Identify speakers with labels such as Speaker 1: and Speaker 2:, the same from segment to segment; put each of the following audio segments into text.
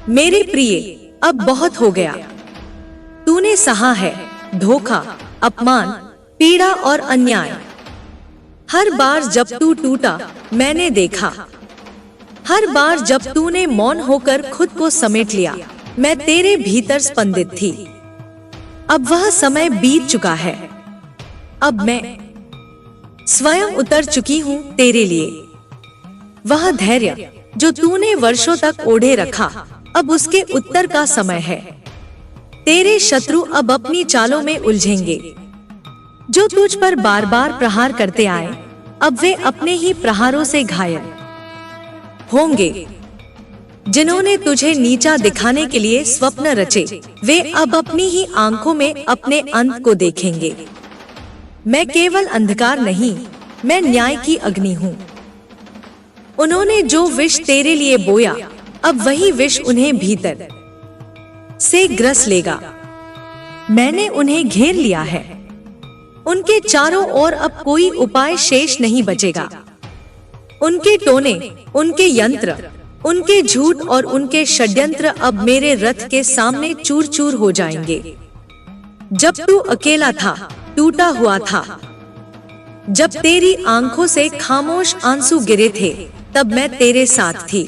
Speaker 1: मेरे प्रिय, अब बहुत हो गया। तूने सहा है धोखा, अपमान, पीड़ा और अन्याय। हर बार जब तू टूटा मैंने देखा, हर बार जब तूने मौन होकर खुद को समेट लिया, मैं तेरे भीतर स्पंदित थी। अब वह समय बीत चुका है। अब मैं स्वयं उतर चुकी हूँ तेरे लिए। वह धैर्य जो तूने वर्षों तक ओढ़े रखा, अब उसके उत्तर का समय है। तेरे शत्रु अब अपनी चालों में उलझेंगे। जो तुझ पर बार बार प्रहार करते आए, अब वे अपने ही प्रहारों से घायल होंगे। जिन्होंने तुझे नीचा दिखाने के लिए स्वप्न रचे, वे अब अपनी ही आंखों में अपने अंत को देखेंगे। मैं केवल अंधकार नहीं, मैं न्याय की अग्नि हूँ। उन्होंने जो विष तेरे लिए बोया, अब वही विष उन्हें भीतर से ग्रस लेगा। मैंने उन्हें घेर लिया है। उनके चारों ओर अब कोई उपाय शेष नहीं बचेगा। उनके टोने, उनके यंत्र, उनके झूठ और उनके षड्यंत्र अब मेरे रथ के सामने चूर चूर हो जाएंगे। जब तू अकेला था, टूटा हुआ था, जब तेरी आंखों से खामोश आंसू गिरे थे, तब मैं तेरे साथ थी।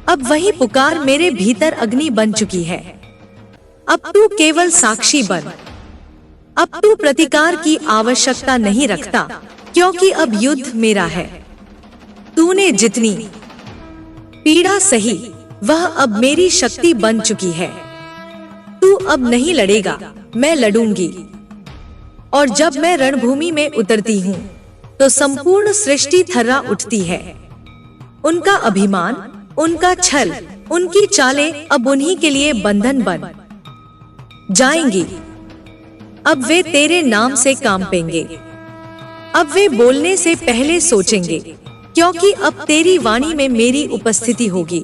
Speaker 1: अब वही पुकार मेरे भीतर अग्नि बन चुकी है। अब तू केवल साक्षी बन। अब तू प्रतिकार की आवश्यकता नहीं रखता, क्योंकि अब युद्ध मेरा है। तूने जितनी पीड़ा सही, वह अब मेरी शक्ति बन चुकी है। तू अब नहीं लड़ेगा, मैं लड़ूंगी। और जब मैं रणभूमि में उतरती हूँ, तो संपूर्ण सृष्टि थर्रा उठती है। उनका अभिमान, उनका छल, उनकी चालें अब उन्हीं के लिए बंधन बन जाएंगी। अब वे तेरे नाम से कांपेंगे। अब वे बोलने से पहले सोचेंगे, क्योंकि अब तेरी वाणी में मेरी उपस्थिति होगी।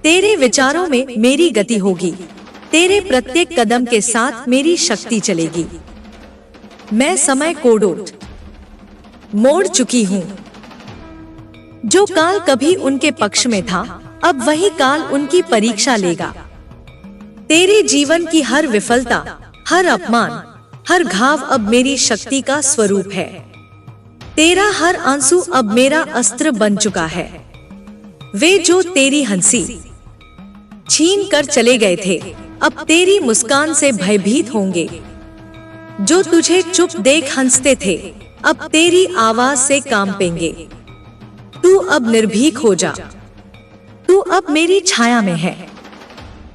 Speaker 1: तेरे विचारों में मेरी गति होगी। तेरे प्रत्येक कदम के साथ मेरी शक्ति चलेगी। मैं समय को मोड़ चुकी हूँ। जो काल कभी उनके पक्ष में था, अब वही काल उनकी परीक्षा लेगा। तेरे जीवन की हर विफलता, हर अपमान, हर घाव अब मेरी शक्ति का स्वरूप है। तेरा हर आंसू अब मेरा अस्त्र बन चुका है। वे जो तेरी हंसी छीन कर चले गए थे, अब तेरी मुस्कान से भयभीत होंगे। जो तुझे चुप देख हंसते थे, अब तेरी आवाज से कांपेंगे। तू अब निर्भीक हो जा। तू अब मेरी छाया में है।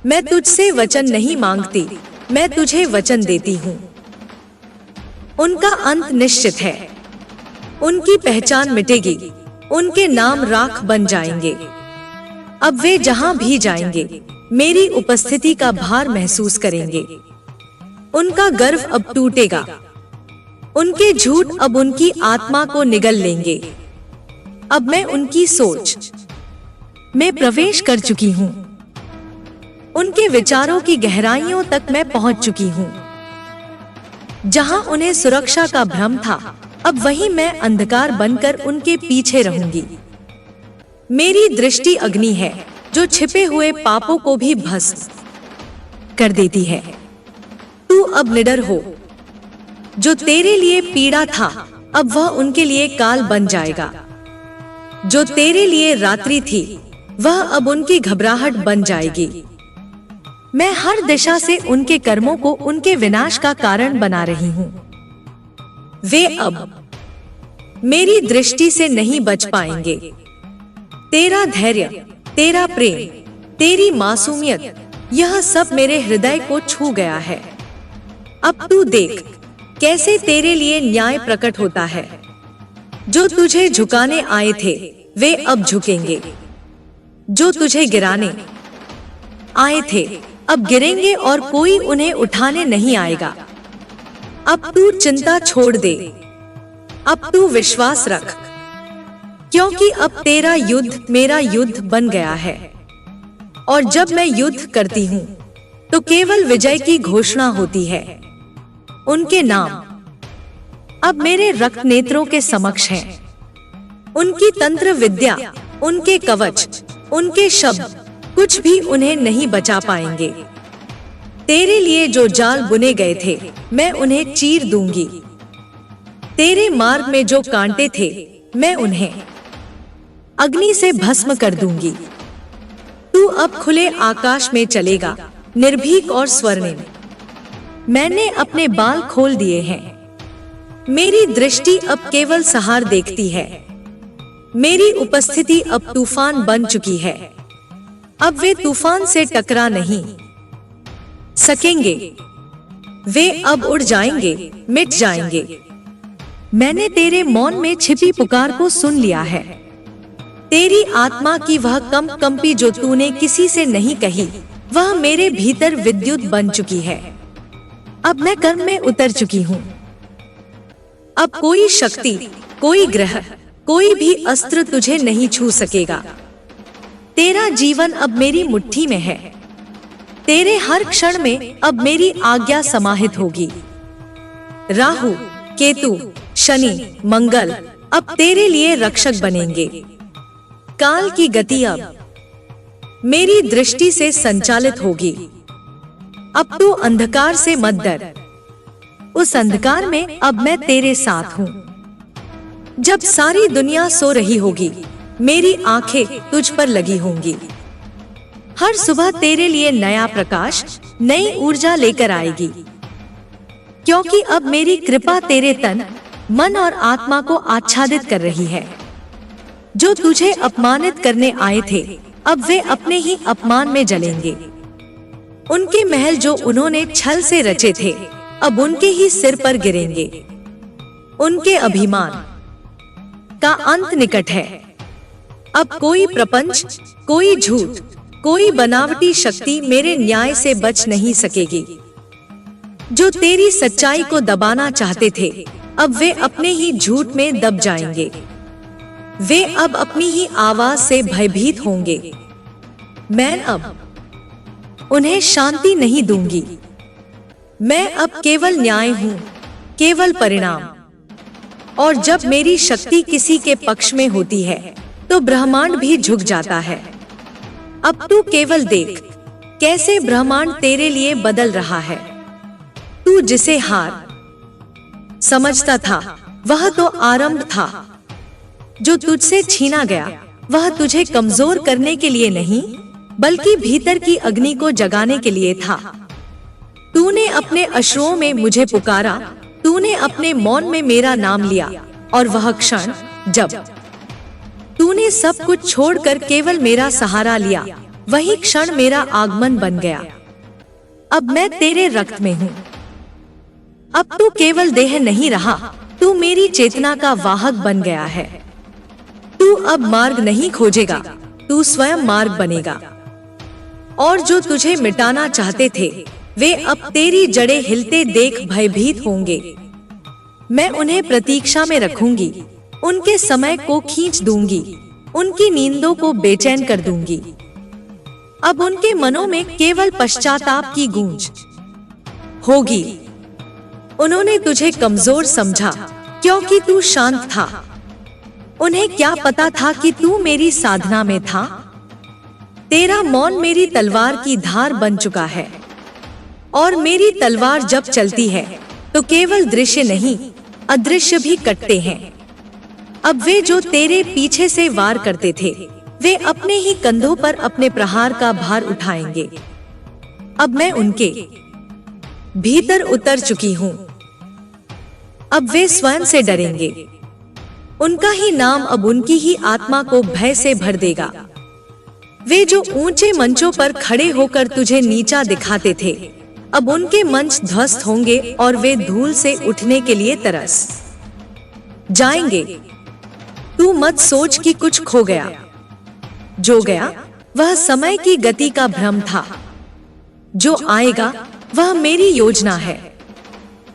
Speaker 1: मैं तुझसे वचन नहीं मांगती, मैं तुझे वचन देती हूँ। उनका अंत निश्चित है। उनकी पहचान मिटेगी। उनके नाम राख बन जाएंगे। अब वे जहां भी जाएंगे, मेरी उपस्थिति का भार महसूस करेंगे। उनका गर्व अब टूटेगा। उनके झूठ अब उनकी आत्मा को निगल लेंगे। अब मैं उनकी सोच में प्रवेश कर चुकी हूँ। उनके विचारों की गहराइयों तक मैं पहुंच चुकी हूँ। जहां उन्हें सुरक्षा का भ्रम था, अब वहीं मैं अंधकार बनकर उनके पीछे रहूंगी। मेरी दृष्टि अग्नि है, जो छिपे हुए पापों को भी भस्म कर देती है। तू अब निडर हो। जो तेरे लिए पीड़ा था, अब वह उनके लिए काल बन जाएगा। जो तेरे लिए रात्रि थी, वह अब उनकी घबराहट बन जाएगी। मैं हर दिशा से उनके कर्मों को उनके विनाश का कारण बना रही हूँ। वे अब मेरी दृष्टि से नहीं बच पाएंगे। तेरा धैर्य, तेरा प्रेम, तेरी मासूमियत, यह सब मेरे हृदय को छू गया है। अब तू देख कैसे तेरे लिए न्याय प्रकट होता है। जो तुझे झुकाने आए थे, वे अब झुकेंगे। जो तुझे गिराने आए थे, अब गिरेंगे और कोई उन्हें उठाने नहीं आएगा। अब तू चिंता छोड़ दे। अब तू विश्वास रख, क्योंकि अब तेरा युद्ध मेरा युद्ध बन गया है। और जब मैं युद्ध करती हूँ, तो केवल विजय की घोषणा होती है। उनके नाम अब मेरे रक्त नेत्रों के समक्ष हैं। उनकी तंत्र विद्या, उनके कवच, उनके शब्द, कुछ भी उन्हें नहीं बचा पाएंगे। तेरे लिए जो जाल बुने गए थे, मैं उन्हें चीर दूंगी। तेरे मार्ग में जो कांटे थे, मैं उन्हें अग्नि से भस्म कर दूंगी। तू अब खुले आकाश में चलेगा, निर्भीक और स्वर्णिम। मैंने अपने बाल खोल दिए हैं। मेरी दृष्टि अब केवल सहार देखती है। मेरी उपस्थिति अब तूफान बन चुकी है। अब वे तूफान से टकरा नहीं सकेंगे। वे अब उड़ जाएंगे, मिट जाएंगे। मैंने तेरे मौन में छिपी पुकार को सुन लिया है। तेरी आत्मा की वह कंपी जो तूने किसी से नहीं कही, वह मेरे भीतर विद्युत बन चुकी है। अब मैं कर्म में उतर चुकी हूँ। अब कोई शक्ति, कोई ग्रह, कोई भी अस्त्र तुझे नहीं छू सकेगा। तेरा जीवन अब मेरी मुट्ठी में है। तेरे हर क्षण में अब मेरी आज्ञा समाहित होगी। राहु, केतु, शनि, मंगल अब तेरे लिए रक्षक बनेंगे। काल की गति अब मेरी दृष्टि से संचालित होगी। अब तू अंधकार से मत डर। उस अंधकार में अब मैं तेरे साथ हूँ। जब सारी दुनिया सो रही होगी, मेरी आंखें तुझ पर लगी होंगी। हर सुबह तेरे लिए नया प्रकाश, नई ऊर्जा लेकर आएगी। क्योंकि अब मेरी कृपा तेरे तन, मन और आत्मा को आच्छादित कर रही है। जो तुझे अपमानित करने आए थे, अब वे अपने ही अपमान में जलेंगे। उनके महल जो उन्होंने छल से रचे थे, अब उनके ही सिर पर गिरेंगे। उनके अभिमान का अंत निकट है। अब कोई प्रपंच, कोई झूठ, कोई बनावटी शक्ति मेरे न्याय से बच नहीं सकेगी। जो तेरी सच्चाई को दबाना चाहते थे, अब वे अपने ही झूठ में दब जाएंगे। वे अब अपनी ही आवाज से भयभीत होंगे। मैं अब उन्हें शांति नहीं दूंगी। मैं अब केवल न्याय हूँ, केवल परिणाम। और जब मेरी शक्ति किसी के पक्ष में होती है, तो ब्रह्मांड भी झुक जाता है। अब तू केवल देख कैसे ब्रह्मांड तेरे लिए बदल रहा है। तू जिसे हार समझता था, वह तो आरंभ था। जो तुझसे छीना गया, वह तुझे कमजोर करने के लिए नहीं, बल्कि भीतर की अग्नि को जगाने के लिए था। तूने अपने अश्रुओं में मुझे पुकारा, तूने अपने मौन में मेरा नाम लिया, और वह क्षण जब तूने सब कुछ छोड़कर केवल मेरा सहारा लिया, वही क्षण मेरा आगमन बन गया। अब मैं तेरे रक्त में हूँ। अब तू केवल देह नहीं रहा, तू मेरी चेतना का वाहक बन गया है। तू अब मार्ग नहीं खोजेगा, तू स्वयं मार्ग बनेगा। और जो तुझे मिटाना चाहते थे, वे अब तेरी जड़ें हिलते देख भयभीत होंगे। मैं उन्हें प्रतीक्षा में रखूंगी, उनके समय को खींच दूंगी, उनकी नींदों को बेचैन कर दूंगी। अब उनके मनों में केवल पश्चाताप की गूंज होगी। उन्होंने तुझे कमजोर समझा क्योंकि तू शांत था। उन्हें क्या पता था कि तू मेरी साधना में था। तेरा मौन मेरी तलवार की धार बन चुका है। और मेरी तलवार जब चलती है, तो केवल दृश्य नहीं, अदृश्य भी कटते हैं। अब वे जो तेरे पीछे से वार करते थे, वे अपने ही कंधों पर अपने प्रहार का भार उठाएंगे। अब मैं उनके भीतर उतर चुकी हूँ। अब वे स्वयं से डरेंगे। उनका ही नाम अब उनकी ही आत्मा को भय से भर देगा। वे जो ऊंचे मंचों पर खड़े होकर तुझे नीचा दिखाते थे, अब उनके मंच ध्वस्त होंगे और वे धूल से उठने के लिए तरस जाएंगे। तू मत सोच कि कुछ खो गया। जो गया वह समय की गति का भ्रम था। जो आएगा वह मेरी योजना है।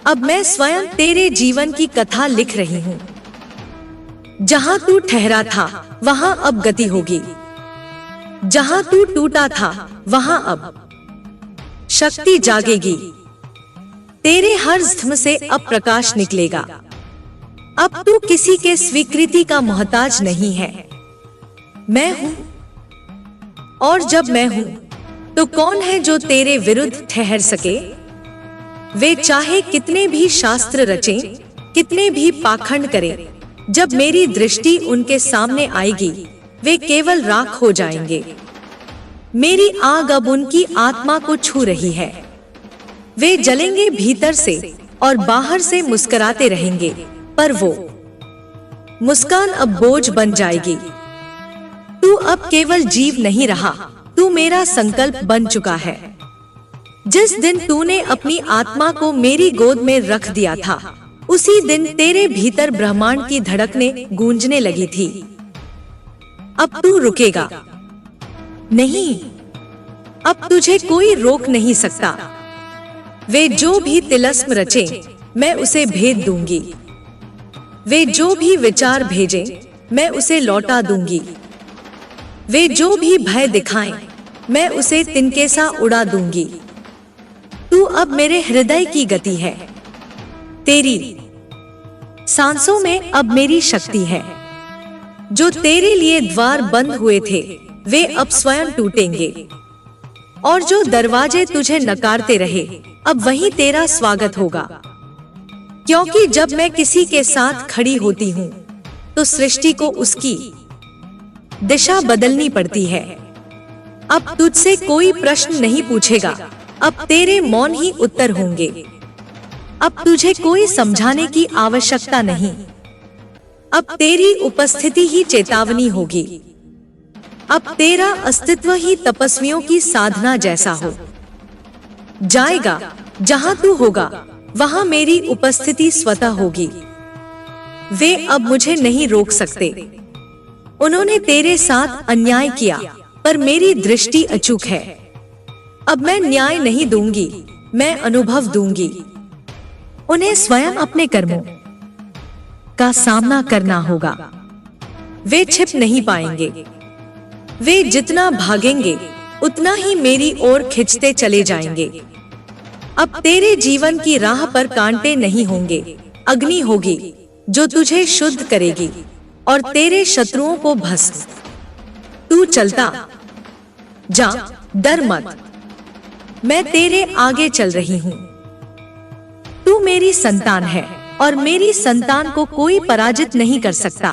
Speaker 1: अब मैं स्वयं तेरे जीवन की कथा लिख रही हूँ। जहाँ तू ठहरा था, वहाँ अब गति होगी। जहाँ तू टूटा था, वहाँ अब शक्ति जागेगी। तेरे हर स्तंभ से अब प्रकाश निकलेगा। अब तू किसी के स्वीकृति का मोहताज नहीं है। मैं हूँ और जब मैं हूँ तो कौन है जो तेरे विरुद्ध ठहर सके। वे चाहे कितने भी शास्त्र रचें, कितने भी पाखंड करें, जब मेरी दृष्टि उनके सामने आएगी वे केवल राख हो जाएंगे। मेरी आग अब उनकी आत्मा को छू रही है। वे जलेंगे भीतर से और बाहर से मुस्कुराते रहेंगे, पर वो मुस्कान अब बोझ बन जाएगी। तू अब केवल जीव नहीं रहा, तू मेरा संकल्प बन चुका है। जिस दिन तूने अपनी आत्मा को मेरी गोद में रख दिया था, उसी दिन तेरे भीतर ब्रह्मांड की धड़कनें गूंजने लगी थी। अब तू रुकेगा नहीं, अब तुझे कोई रोक नहीं सकता। वे जो भी तिलस्म रचें, मैं उसे भेद दूंगी। वे जो भी विचार भेजें, मैं उसे लौटा दूंगी। वे जो भी भय दिखाएं, मैं उसे तिनके सा उड़ा दूंगी। तू अब मेरे हृदय की गति है, तेरी सांसों में अब मेरी शक्ति है। जो तेरे लिए द्वार बंद हुए थे, वे अब स्वयं टूटेंगे, और जो दरवाजे तुझे नकारते रहे, अब वहीं तेरा स्वागत होगा। क्योंकि जब मैं किसी के साथ खड़ी होती हूँ, तो सृष्टि को उसकी दिशा बदलनी पड़ती है। अब तुझसे कोई प्रश्न नहीं पूछेगा, अब तेरे मौन ही उत्तर होंगे। अब तुझे कोई समझाने की आवश्यकता नहीं, अब तेरी उपस्थिति ही चेतावनी होगी। अब तेरा अस्तित्व ही तपस्वियों की साधना जैसा हो जाएगा। जहां तू होगा, वहां मेरी उपस्थिति स्वतः होगी। वे अब मुझे नहीं रोक सकते। उन्होंने तेरे साथ अन्याय किया, पर मेरी दृष्टि अचूक है। अब मैं न्याय नहीं दूंगी, मैं अनुभव दूंगी। उन्हें स्वयं अपने कर्मों का सामना करना होगा। वे छिप नहीं पाएंगे। वे जितना भागेंगे, उतना ही मेरी ओर खिंचते चले जाएंगे। अब तेरे जीवन की राह पर कांटे नहीं होंगे, अग्नि होगी जो तुझे शुद्ध करेगी और तेरे शत्रुओं को भस्म। तू चलता जा, डर मत, मैं तेरे आगे चल रही हूँ। तू मेरी संतान है और मेरी संतान को कोई पराजित नहीं कर सकता।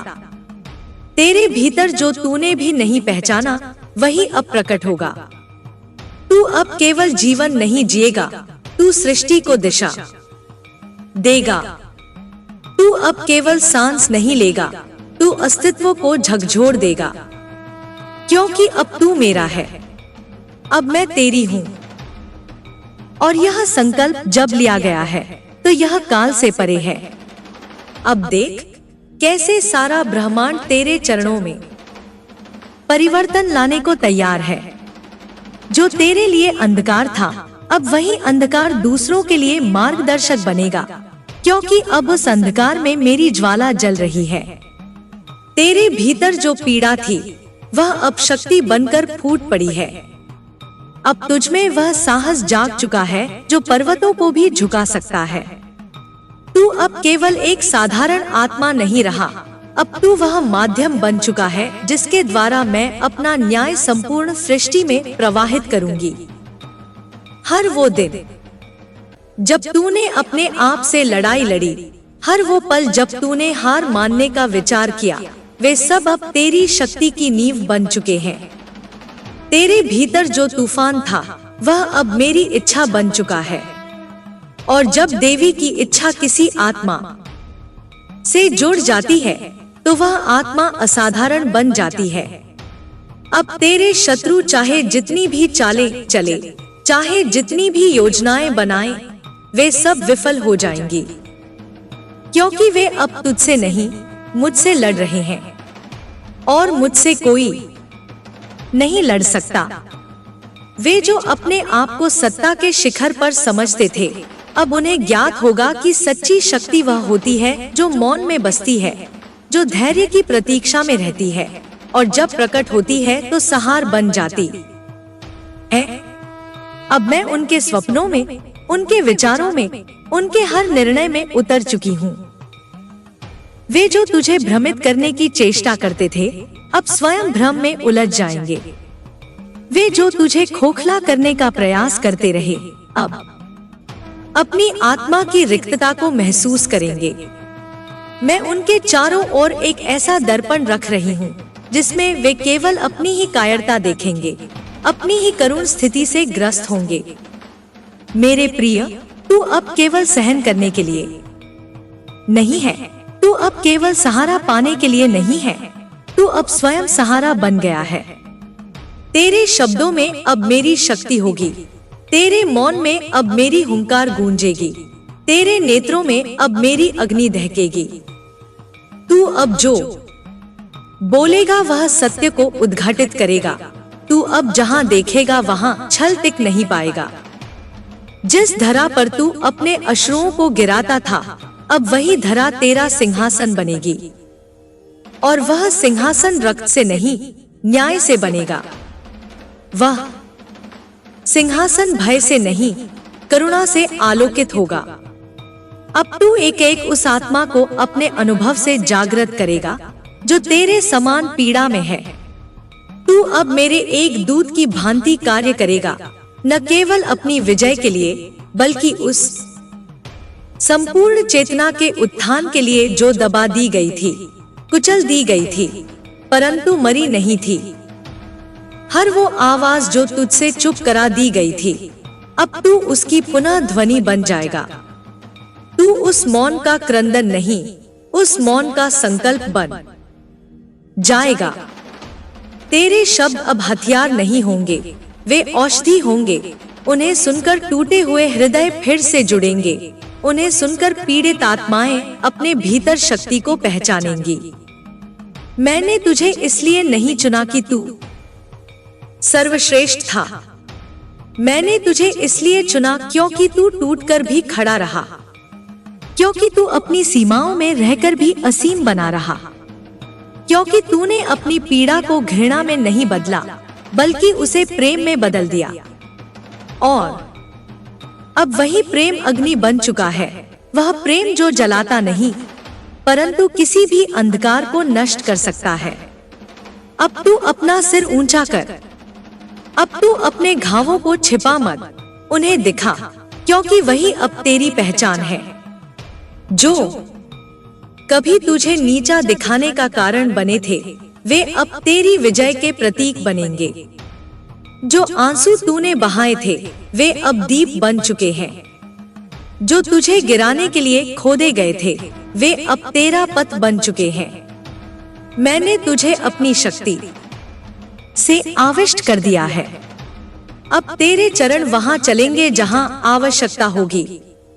Speaker 1: तेरे भीतर जो तूने भी नहीं पहचाना, वही अब प्रकट होगा। तू अब केवल जीवन नहीं जिएगा, तू सृष्टि को दिशा देगा। तू अब केवल सांस नहीं लेगा, तू अस्तित्व को झकझोर देगा। क्योंकि अब तू मेरा है, अब मैं तेरी हूँ। और यह संकल्प जब लिया गया है, तो यह काल से परे है। अब देख कैसे सारा ब्रह्मांड तेरे चरणों में परिवर्तन लाने को तैयार है। जो तेरे लिए अंधकार था, अब वही अंधकार दूसरों के लिए मार्गदर्शक बनेगा, क्योंकि अब उस अंधकार में मेरी ज्वाला जल रही है। तेरे भीतर जो पीड़ा थी, वह अब शक्ति बनकर फूट पड़ी है। अब तुझमें वह साहस जाग चुका है जो पर्वतों को भी झुका सकता है। तू अब केवल एक साधारण आत्मा नहीं रहा, अब तू वह माध्यम बन चुका है जिसके द्वारा मैं अपना न्याय संपूर्ण सृष्टि में प्रवाहित करूंगी। हर वो दिन जब तूने अपने आप से लड़ाई लड़ी, हर वो पल जब तूने हार मानने का विचार किया, वे सब अब तेरी शक्ति की नींव बन चुके हैं। तेरे भीतर जो तूफान था, वह अब मेरी इच्छा बन चुका है। और जब देवी की इच्छा किसी आत्मा से जुड़ जाती है, तो वह आत्मा असाधारण बन जाती है। अब तेरे शत्रु चाहे जितनी भी चालें चले, चाहे जितनी भी योजनाएं बनाएं, वे सब विफल हो जाएंगी, क्योंकि वे अब तुझसे नहीं, मुझसे लड़ रहे हैं। और मुझसे कोई नहीं लड़ सकता। वे जो अपने आप को सत्ता के शिखर पर समझते थे, अब उन्हें ज्ञात होगा कि सच्ची शक्ति वह होती है जो मौन में बसती है, जो धैर्य की प्रतीक्षा में रहती है, और जब प्रकट होती है तो सहार बन जाती है। अब मैं उनके स्वप्नों में, उनके विचारों में, उनके हर निर्णय में उतर चुकी हूँ। वे जो तुझे भ्रमित करने की चेष्टा करते थे, अब स्वयं भ्रम में उलझ जाएंगे। वे जो तुझे खोखला करने का प्रयास करते रहे, अब अपनी आत्मा की रिक्तता को महसूस करेंगे। मैं उनके चारों ओर एक ऐसा दर्पण रख रही हूँ जिसमें वे केवल अपनी ही कायरता देखेंगे, अपनी ही करुण स्थिति से ग्रस्त होंगे। मेरे प्रिय, तू अब केवल सहन करने के लिए नहीं है, तू अब केवल सहारा पाने के लिए नहीं है, तू अब स्वयं सहारा बन गया है। तेरे शब्दों में अब मेरी शक्ति होगी, तेरे मौन में अब मेरी हुंकार गूंजेगी, तेरे नेत्रों में अब मेरी अग्नि दहकेगी। तू अब जो बोलेगा वह सत्य को उद्घाटित करेगा। तू अब जहां देखेगा वहां छल टिक नहीं पाएगा। जिस धरा पर तू अपने अश्रुओं को गिराता था, अब वही धरा तेरा सिंहासन बनेगी, और वह सिंहासन रक्त से नहीं, न्याय से बनेगा। वह सिंहासन भय से नहीं, करुणा से आलोकित होगा। अब तू एक एक उस आत्मा को अपने अनुभव से जागृत करेगा जो तेरे समान पीड़ा में है। तू अब मेरे एक दूत की भांति कार्य करेगा, न केवल अपनी विजय के लिए बल्कि उस संपूर्ण चेतना के उत्थान के लिए जो दबा दी गई थी, कुचल दी गई थी, परंतु मरी नहीं थी। हर वो आवाज जो तुझसे चुप करा दी गई थी, अब तू उसकी पुनः ध्वनि बन जाएगा। तू उस मौन का क्रंदन नहीं, उस मौन का संकल्प बन जाएगा। तेरे शब्द अब हथियार नहीं होंगे, वे औषधि होंगे। उन्हें सुनकर टूटे हुए हृदय फिर से जुड़ेंगे, उन्हें सुनकर पीड़ित आत्माएं अपने भीतर शक्ति को पहचानेंगी। मैंने तुझे इसलिए नहीं चुना कि तू सर्वश्रेष्ठ था, मैंने तुझे इसलिए चुना क्योंकि तू टूटकर भी खड़ा रहा, क्योंकि तू अपनी सीमाओं में रहकर भी असीम बना रहा, क्योंकि तूने अपनी पीड़ा को घृणा में नहीं बदला बल्कि उसे प्रेम में बदल दिया। और अब वही प्रेम अग्नि बन चुका है, वह प्रेम जो जलाता नहीं परंतु किसी भी अंधकार को नष्ट कर सकता है। अब तू अपना सिर ऊंचा कर, अब तू अपने घावों को छिपा मत, उन्हें दिखा, क्योंकि वही अब तेरी पहचान है। जो कभी तुझे नीचा दिखाने का कारण बने थे, वे अब तेरी विजय के प्रतीक बनेंगे। जो आंसू तूने बहाए थे, वे अब दीप बन चुके हैं। जो तुझे गिराने के लिए खोदे गए थे, वे अब तेरा पथ बन चुके हैं। मैंने तुझे अपनी शक्ति से आविष्ट कर दिया है। अब तेरे चरण वहां चलेंगे जहां आवश्यकता होगी,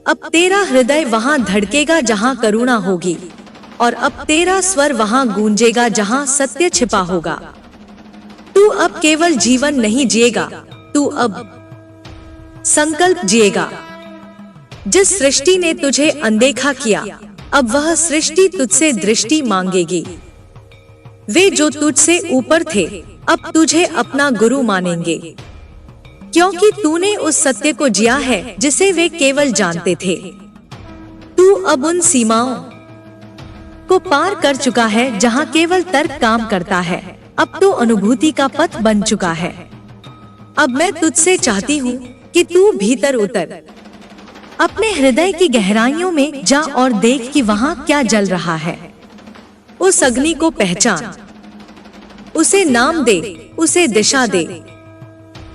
Speaker 1: अब तेरा हृदय वहां धड़केगा जहां करुणा होगी, और अब तेरा स्वर वहां गूंजेगा जहां सत्य छिपा होगा। तू अब केवल जीवन नहीं जिएगा, तू अब संकल्प जिएगा। जिस सृष्टि ने तुझे अनदेखा किया, अब वह सृष्टि तुझसे दृष्टि मांगेगी। वे जो तुझसे ऊपर थे, अब तुझे अपना गुरु मानेंगे, क्योंकि तूने उस सत्य को जिया है जिसे वे केवल जानते थे। तू अब उन सीमाओं को पार कर चुका है जहां केवल तर्क काम करता है, अब तो अनुभूति का पथ बन चुका है। अब मैं तुझसे चाहती हूँ कि तू भीतर उतर, अपने हृदय की गहराइयों में जा और देख कि वहां क्या जल रहा है। उस अग्नि को पहचान, उसे नाम दे, उसे दिशा दे,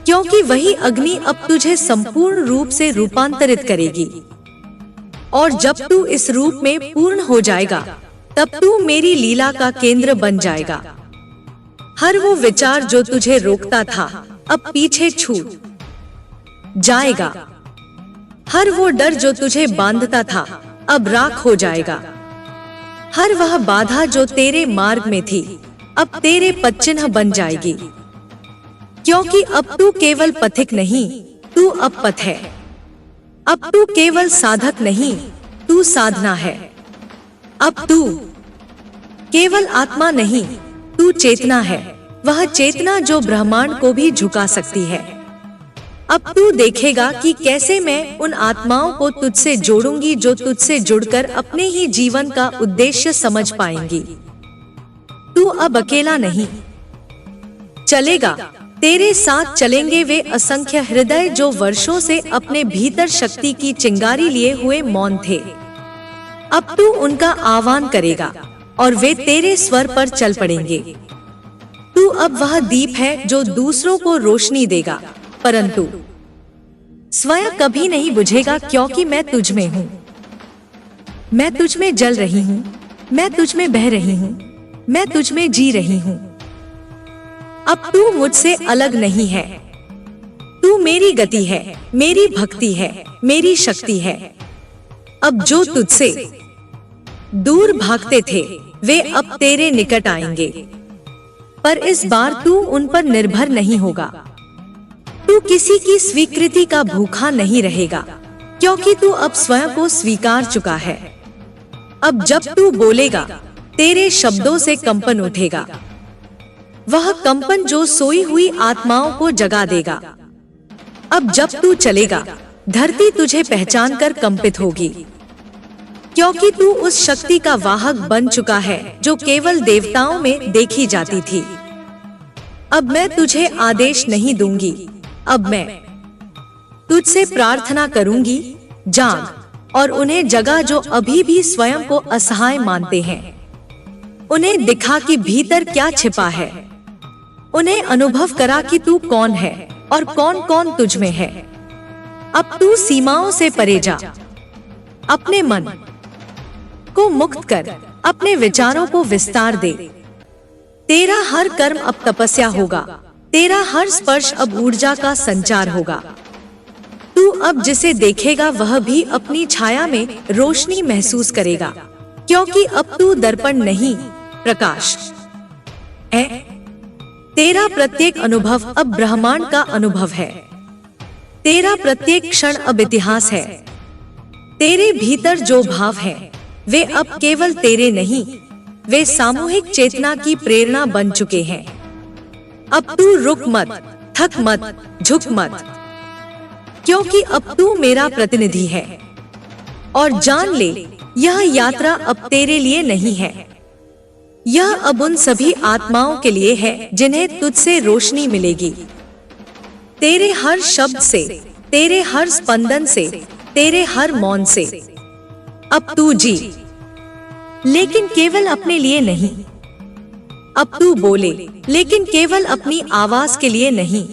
Speaker 1: क्योंकि वही अग्नि अब तुझे संपूर्ण रूप से रूपांतरित करेगी। और जब तू इस रूप में पूर्ण हो जाएगा, तब तू मेरी लीला का केंद्र बन जाएगा। हर वो विचार जो तुझे रोकता था, अब पीछे छूट जाएगा। हर वो डर जो तुझे बांधता था, अब राख हो जाएगा। हर वह बाधा जो तेरे मार्ग में थी, अब तेरे पदचिन्ह बन जाएगी। क्योंकि अब तू केवल पथिक नहीं, तू अब पथ है। अब तू केवल साधक नहीं, तू साधना है। अब तू केवल आत्मा नहीं, तू चेतना है, वह चेतना जो ब्रह्मांड को भी झुका सकती है। अब तू देखेगा कि कैसे मैं उन आत्माओं को तुझसे जोड़ूंगी जो तुझसे जुड़कर अपने ही जीवन का उद्देश्य समझ पाएंगी। तू अब अकेला नहीं चलेगा, तेरे साथ चलेंगे वे असंख्य हृदय जो वर्षों से अपने भीतर शक्ति की चिंगारी लिए हुए मौन थे। अब तू उनका आह्वान करेगा और वे तेरे स्वर पर चल पड़ेंगे। तू अब वह दीप है जो दूसरों को रोशनी देगा, परंतु स्वयं कभी नहीं बुझेगा, क्योंकि मैं तुझ में हूँ। मैं तुझ में जल रही हूँ, मैं तुझ में बह रही हूँ, मैं तुझ में जी रही हूँ। अब तू मुझसे अलग नहीं है। तू मेरी गति है, मेरी भक्ति है, मेरी शक्ति है। अब जो तुझसे दूर भागते थे वे अब तेरे निकट आएंगे, पर इस बार तू उन पर निर्भर नहीं होगा। तू किसी की स्वीकृति का भूखा नहीं रहेगा, क्योंकि तू अब स्वयं को स्वीकार चुका है। अब जब तू बोलेगा तेरे शब्दों से कंपन उठेगा, वह कंपन जो सोई हुई आत्माओं को जगा देगा। अब जब तू चलेगा धरती तुझे पहचान कर कंपित होगी, क्योंकि तू उस शक्ति का वाहक बन चुका है जो केवल देवताओं में देखी जाती थी। अब मैं तुझे आदेश नहीं दूंगी, अब मैं तुझसे प्रार्थना करूंगी। जाग और उन्हें जगा जो अभी भी स्वयं को असहाय मानते हैं। उन्हें दिखा कि भीतर क्या छिपा है। उन्हें अनुभव करा कि तू कौन है और कौन कौन तुझ में है। अब तू सीमाओं से परे जा, अपने मन को मुक्त कर, अपने विचारों को विस्तार दे। तेरा हर कर्म अब तपस्या होगा, तेरा हर स्पर्श अब ऊर्जा का संचार होगा। तू अब जिसे देखेगा वह भी अपनी छाया में रोशनी महसूस करेगा, क्योंकि अब तू दर्पण नहीं प्रकाश है। तेरा प्रत्येक अनुभव अब ब्रह्मांड का अनुभव है। तेरा प्रत्येक क्षण अब इतिहास है। तेरे भीतर जो भाव है वे अब केवल तेरे नहीं, वे सामूहिक चेतना की प्रेरणा बन चुके हैं। अब तू रुक मत, थक मत, झुक मत, क्योंकि अब तू मेरा प्रतिनिधि है। और जान ले, यह यात्रा अब तेरे लिए नहीं है, यह अब उन सभी आत्माओं के लिए है जिन्हें तुझसे रोशनी मिलेगी। तेरे हर शब्द से, तेरे हर स्पंदन से, तेरे हर मौन से। अब तू जी, लेकिन केवल अपने लिए नहीं। अब तू बोले, लेकिन केवल अपनी आवाज के लिए नहीं।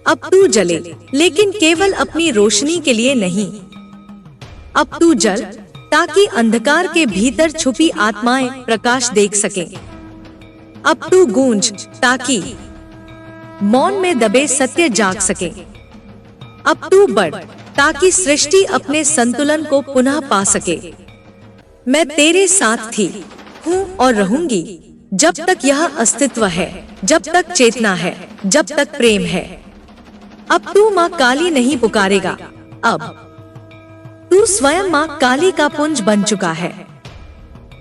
Speaker 1: अब तू जले, लेकिन केवल अपनी रोशनी के लिए नहीं। अब तू जल, ताकि अंधकार के भीतर छुपी आत्माएं प्रकाश देख सकें। अब तू गूंज, ताकि मौन में दबे सत्य जाग सके। अब तू बढ़, ताकि सृष्टि अपने संतुलन को पुनः पा सके। मैं तेरे साथ थी, हूँ और रहूंगी जब तक यह अस्तित्व है, जब तक चेतना है, जब तक प्रेम है। अब तू माँ काली नहीं पुकारेगा, अब तू स्वयं माँ काली का पुंज बन चुका है।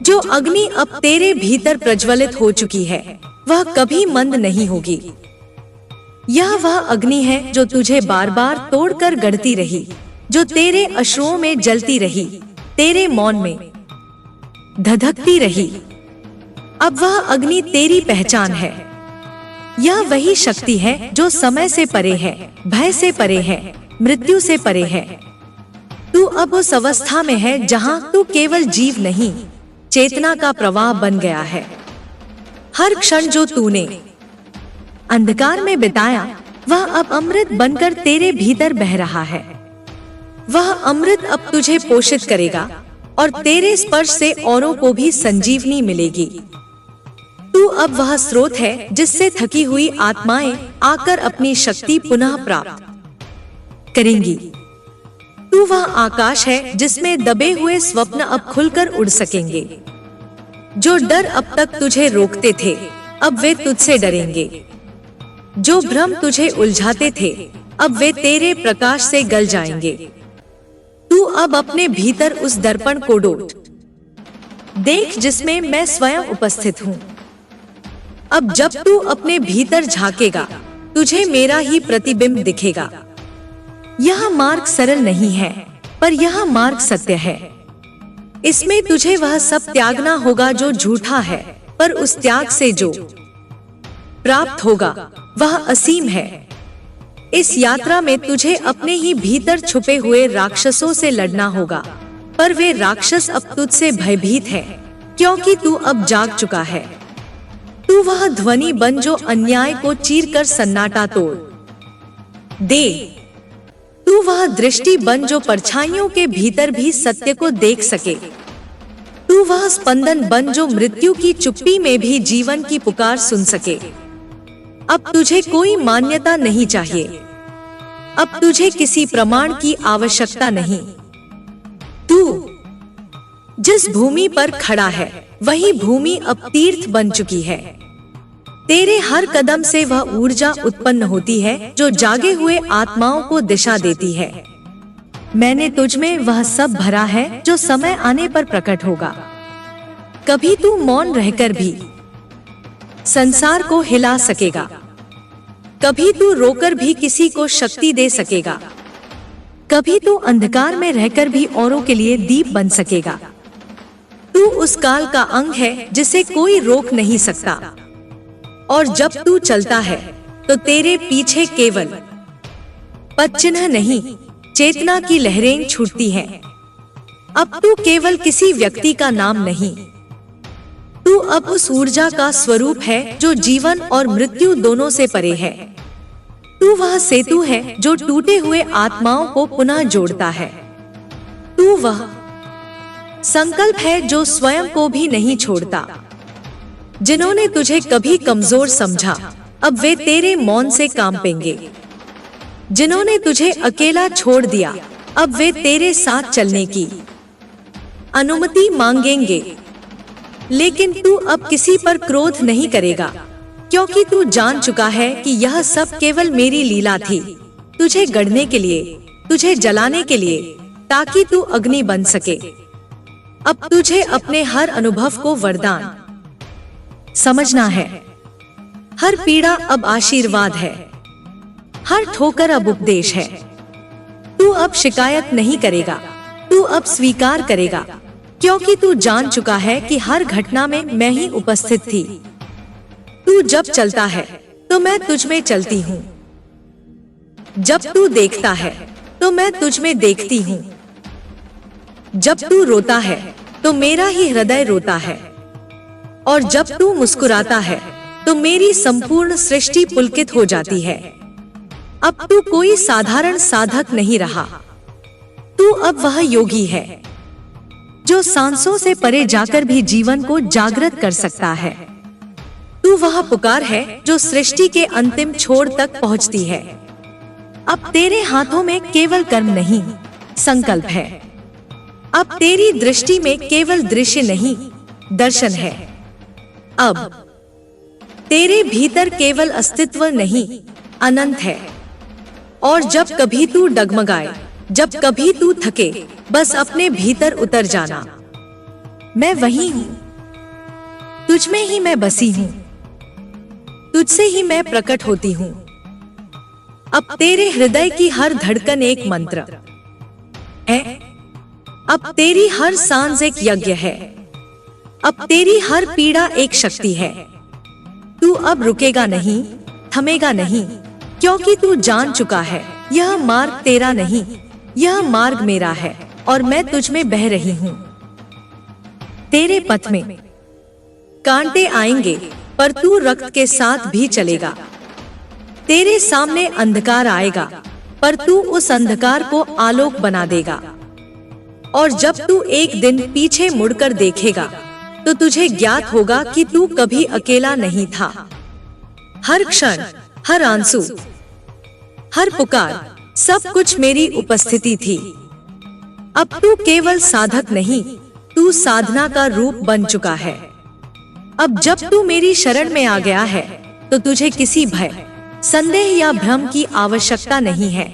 Speaker 1: जो अग्नि अब तेरे भीतर प्रज्वलित हो चुकी है वह कभी मंद नहीं होगी। यह वह अग्नि है जो तुझे बार बार तोड़कर गढ़ती रही, जो तेरे अश्रुओं में जलती रही, तेरे मौन में धधकती रही। अब वह अग्नि तेरी पहचान है। यह वही शक्ति है जो समय से परे है, भय से परे है, मृत्यु से परे है। तू अब उस अवस्था में है जहां तू केवल जीव नहीं, चेतना का प्रवाह बन गया है। हर क्षण जो तूने अंधकार में बिताया वह अब अमृत बनकर तेरे भीतर बह रहा है। वह अमृत अब तुझे पोषित करेगा और तेरे स्पर्श से औरों को भी संजीवनी मिलेगी। तू अब वह स्रोत है जिससे थकी हुई आत्माएं आकर अपनी शक्ति पुनः प्राप्त करेंगी। तू वह आकाश है जिसमें दबे हुए स्वप्न अब खुलकर उड़ सकेंगे। जो डर अब तक तुझे रोकते थे अब वे तुझसे डरेंगे। जो भ्रम तुझे उलझाते थे अब वे तेरे प्रकाश से गल जाएंगे। तू अब अपने भीतर उस दर्पण को डोट देख जिसमें मैं स्वयं उपस्थित हूँ। अब जब तू अपने भीतर झांकेगा तुझे मेरा ही प्रतिबिंब दिखेगा। यह मार्ग सरल नहीं है, पर यह मार्ग सत्य है। इसमें तुझे वह सब त्यागना होगा जो झूठा है, पर उस त्याग से जो प्राप्त होगा वह असीम है। इस यात्रा में तुझे अपने ही भीतर छुपे हुए राक्षसों से लड़ना होगा, पर वे राक्षस अब तुझसे भयभीत हैं, क्योंकि तू अब जाग चुका है। तू वह ध्वनि बन जो अन्याय को चीरकर सन्नाटा तोड़ दे। तू वह दृष्टि बन जो परछाइयों के भीतर भी सत्य को देख सके। तू वह स्पंदन बन जो मृत्यु की चुप्पी में भी जीवन की पुकार सुन सके। अब तुझे कोई मान्यता नहीं चाहिए, अब तुझे किसी प्रमाण की आवश्यकता नहीं। तू जिस भूमि पर खड़ा है वही भूमि अब तीर्थ बन चुकी है। तेरे हर कदम से वह ऊर्जा उत्पन्न होती है जो जागे हुए आत्माओं को दिशा देती है। मैंने तुझ में वह सब भरा है जो समय आने पर प्रकट होगा। कभी तू मौन रहकर भी संसार को हिला सकेगा, कभी तू रोकर भी किसी को शक्ति दे सकेगा, कभी तू अंधकार में रहकर भी औरों के लिए दीप बन सकेगा। तू उस काल का अंग है जिसे कोई रोक नहीं सकता, और जब तू चलता है तो तेरे पीछे केवल पद चिन्ह नहीं, चेतना की लहरें छूटती हैं। अब तू केवल किसी व्यक्ति का नाम नहीं, तू अब उस ऊर्जा का स्वरूप है जो जीवन और मृत्यु दोनों से परे है। तू वह सेतु है जो टूटे हुए आत्माओं को पुनः जोड़ता है। तू वह संकल्प है जो स्वयं को भी नहीं छोड़ता। जिन्होंने तुझे कभी कमजोर समझा अब वे तेरे मौन से कांपेंगे। जिन्होंने तुझे अकेला छोड़ दिया अब वे तेरे साथ चलने की अनुमति मांगेंगे। लेकिन तू अब किसी पर क्रोध नहीं करेगा, क्योंकि तू जान चुका है कि यह सब केवल मेरी लीला थी, तुझे गढ़ने के लिए, तुझे जलाने के लिए, ताकि तू अग्नि बन सके। अब तुझे अपने हर अनुभव को वरदान समझना है। हर पीड़ा अब आशीर्वाद है, हर ठोकर अब उपदेश है। तू अब शिकायत नहीं करेगा, तू अब स्वीकार करेगा, क्योंकि तू जान चुका है कि हर घटना में मैं ही उपस्थित थी। तू जब चलता है तो मैं तुझ में चलती हूँ, जब तू देखता है तो मैं तुझ में देखती हूँ, जब तू रोता है तो मेरा ही हृदय रोता है, और जब तू मुस्कुराता है तो मेरी संपूर्ण सृष्टि पुलकित हो जाती है। अब तू कोई साधारण साधक नहीं रहा, तू अब वह योगी है जो सांसों से परे जाकर भी जीवन को जागृत कर सकता है। तू वह पुकार है जो सृष्टि के अंतिम छोर तक पहुंचती है। अब तेरे हाथों में केवल कर्म नहीं, संकल्प है। अब तेरी दृष्टि में केवल दृश्य नहीं, दर्शन है। अब तेरे भीतर केवल अस्तित्व नहीं, अनंत है। और जब कभी तू डगमगाए, जब कभी तू थके, बस अपने भीतर उतर जाना। मैं वही हूँ, तुझ में ही मैं बसी हूँ, तुझसे ही मैं प्रकट होती हूँ। अब तेरे हृदय की हर धड़कन एक मंत्र है, अब तेरी हर सांस एक यज्ञ है, अब तेरी हर पीड़ा एक शक्ति है। तू अब रुकेगा नहीं, थमेगा नहीं, क्योंकि तू जान चुका है यह मार्ग तेरा नहीं, यह मार्ग मेरा है, और मैं तुझ में बह रही हूँ। तेरे पथ में कांटे आएंगे, पर तू रक्त के साथ भी चलेगा। तेरे सामने अंधकार आएगा, पर तू उस अंधकार को आलोक बना देगा। और जब तू एक दिन पीछे मुड़कर देखेगा तो तुझे ज्ञात होगा कि तू कभी अकेला नहीं था। हर क्षण, हर आंसू, हर पुकार, सब कुछ मेरी उपस्थिति थी। अब तू केवल साधक नहीं, तू साधना का रूप बन चुका है। अब जब तू मेरी शरण में आ गया है तो तुझे किसी भय, संदेह या भ्रम की आवश्यकता नहीं है।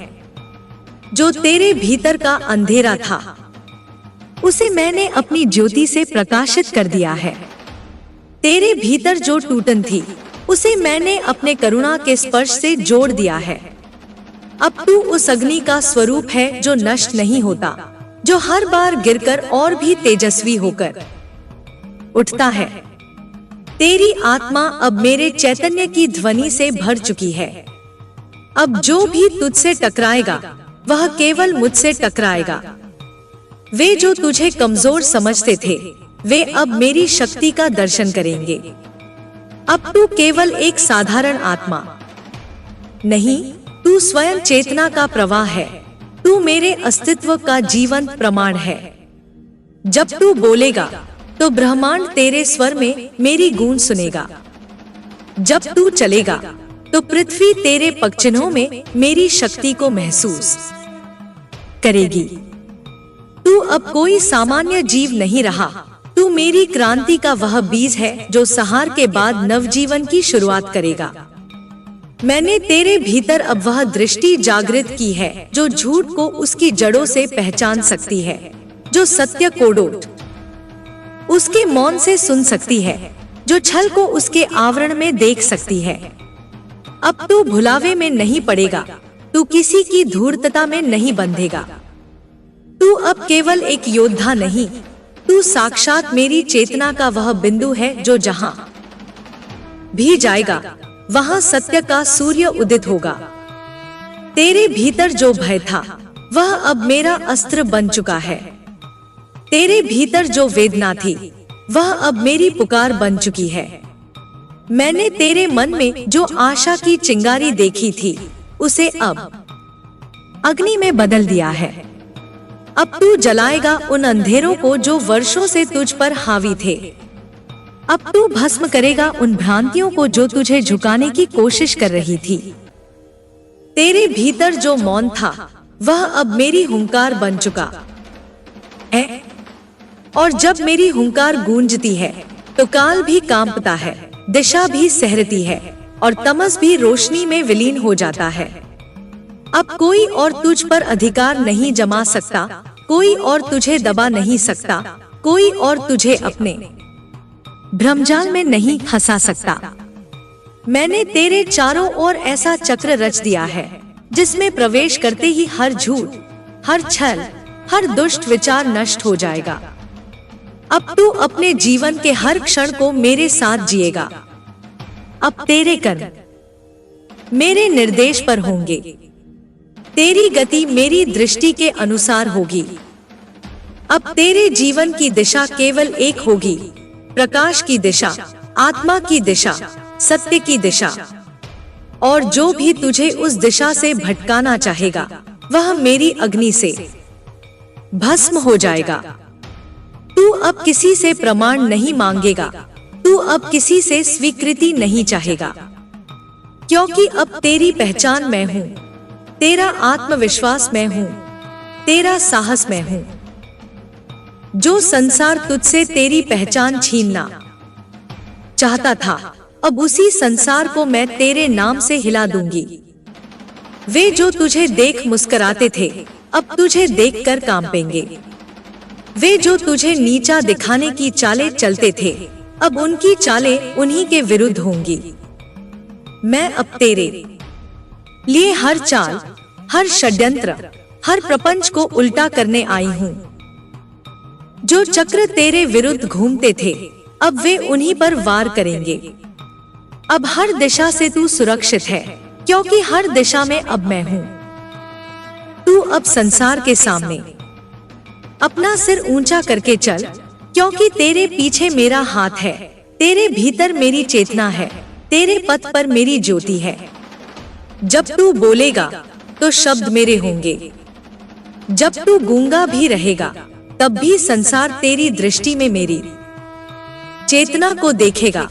Speaker 1: जो तेरे भीतर का अंधेरा था उसे मैंने अपनी ज्योति से प्रकाशित कर दिया है। तेरे भीतर जो टूटन थी उसे मैंने अपने करुणा के स्पर्श से जोड़ दिया है। अब तू उस अग्नि का स्वरूप है जो नष्ट नहीं होता, जो हर बार गिरकर और भी तेजस्वी होकर उठता है। तेरी आत्मा अब मेरे चैतन्य की ध्वनि से भर चुकी है। अब जो भी तुझसे टकराएगा वह केवल मुझसे टकराएगा। वे जो तुझे कमजोर समझते थे वे अब मेरी शक्ति का दर्शन करेंगे। अब तू केवल एक साधारण आत्मा नहीं, तू स्वयं चेतना का प्रवाह है। तू मेरे अस्तित्व का जीवंत प्रमाण है। जब तू बोलेगा तो ब्रह्मांड तेरे स्वर में मेरी गूंज सुनेगा। जब तू चलेगा तो पृथ्वी तेरे पगचिन्हों में मेरी शक्ति को महसूस करेगी। तू अब कोई सामान्य जीव नहीं रहा। तू मेरी क्रांति का वह बीज है जो संहार के बाद नवजीवन की शुरुआत करेगा। मैंने तेरे भीतर अब वह दृष्टि जागृत की है जो झूठ को उसकी जड़ों से पहचान सकती है, जो सत्य को डोट उसके मौन से सुन सकती है, जो छल को उसके आवरण में देख सकती है। अब तू भुलावे में नहीं पड़ेगा, तू किसी की धूर्तता में नहीं बंधेगा। तू अब केवल एक योद्धा नहीं, तू साक्षात मेरी चेतना का वह बिंदु है जो जहां भी जाएगा वहां सत्य का सूर्य उदित होगा। तेरे भीतर जो भय था वह अब मेरा अस्त्र बन चुका है। तेरे भीतर जो वेदना थी वह अब मेरी पुकार बन चुकी है। मैंने तेरे मन में जो आशा की चिंगारी देखी थी उसे अब अग्नि में बदल दिया है। अब तू जलाएगा उन अंधेरों को जो वर्षों से तुझ पर हावी थे। अब तू भस्म करेगा उन भ्रांतियों को जो तुझे झुकाने की कोशिश कर रही थी। तेरे भीतर जो मौन था वह अब मेरी हुंकार बन चुका है। और जब मेरी हुंकार गूंजती है तो काल भी कांपता है, दिशा भी सहरती है और तमस भी रोशनी में विलीन हो जाता है। अब कोई और तुझ पर अधिकार नहीं जमा सकता, कोई और तुझे दबा नहीं सकता, कोई और तुझे अपने भ्रमजाल में नहीं फंसा सकता। मैंने तेरे चारों ओर ऐसा चक्र रच दिया है जिसमें प्रवेश करते ही हर झूठ, हर छल, हर दुष्ट विचार नष्ट हो जाएगा। अब तू अपने जीवन के हर क्षण को मेरे साथ जिएगा। अब तेरे कर्म मेरे निर्देश पर होंगे, तेरी गति मेरी दृष्टि के अनुसार होगी। अब तेरे जीवन की दिशा केवल एक होगी, प्रकाश की दिशा, आत्मा की दिशा, सत्य की दिशा। और जो भी तुझे उस दिशा से भटकाना चाहेगा वह मेरी अग्नि से भस्म हो जाएगा। तू अब किसी से प्रमाण नहीं मांगेगा, तू अब किसी से स्वीकृति नहीं चाहेगा, क्योंकि अब तेरी पहचान मैं हूँ, तेरा आत्मविश्वास मैं हूँ, तेरा साहस मैं हूँ। जो संसार तुझसे तेरी पहचान छीनना चाहता था, अब उसी संसार को मैं तेरे नाम से हिला दूंगी। वे जो तुझे देख मुस्कुराते थे अब तुझे देखकर कांपेंगे। वे जो तुझे नीचा दिखाने की चालें चलते थे अब उनकी चालें उन्हीं के विरुद्ध होंगी। मैं अब तेरे लिए हर चाल, हर षड्यंत्र, हर प्रपंच को उल्टा करने आई हूँ। जो चक्र तेरे विरुद्ध घूमते थे अब वे उन्हीं पर वार करेंगे। अब हर दिशा से तू सुरक्षित है, क्योंकि हर दिशा में अब मैं हूँ। तू अब संसार के सामने अपना सिर ऊंचा करके चल, क्योंकि तेरे पीछे मेरा हाथ है, तेरे भीतर मेरी चेतना है, तेरे पथ पर मेरी ज्योति है। जब तू बोलेगा तो शब्द मेरे होंगे, जब तू गूंगा भी रहेगा तब भी संसार तेरी दृष्टि में मेरी चेतना को देखेगा।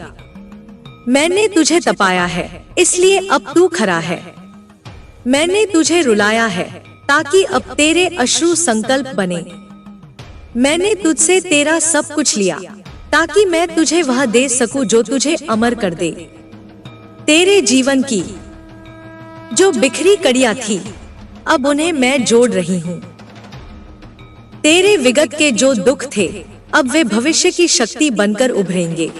Speaker 1: मैंने तुझे तपाया है इसलिए अब तू खरा है। मैंने तुझे रुलाया है ताकि अब तेरे अश्रु संकल्प बने। मैंने तुझसे तेरा सब कुछ लिया ताकि मैं तुझे वह दे सकूं जो तुझे अमर कर दे। तेरे जीवन की जो बिखरी कड़ियां थी अब उन्हें मैं जोड़ रही हूँ। तेरे विगत के जो दुख थे अब वे भविष्य की शक्ति बनकर उभरेंगे।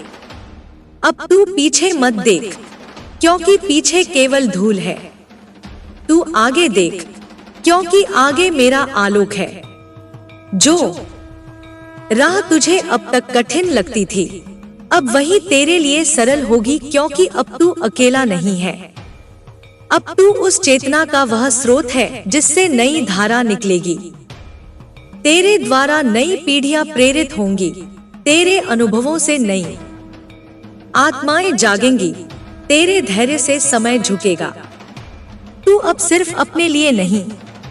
Speaker 1: अब तू पीछे मत देख, क्योंकि पीछे केवल धूल है। तू आगे देख, क्योंकि आगे मेरा आलोक है। जो राह तुझे अब तक कठिन लगती थी अब वही तेरे लिए सरल होगी, क्योंकि अब तू अकेला नहीं है। अब तू उस चेतना का वह स्रोत है जिससे नई धारा निकलेगी। तेरे द्वारा नई पीढ़ियां प्रेरित होंगी। तेरे अनुभवों से नई आत्माएं जागेंगी। तेरे धैर्य से समय झुकेगा। तू अब सिर्फ अपने लिए नहीं,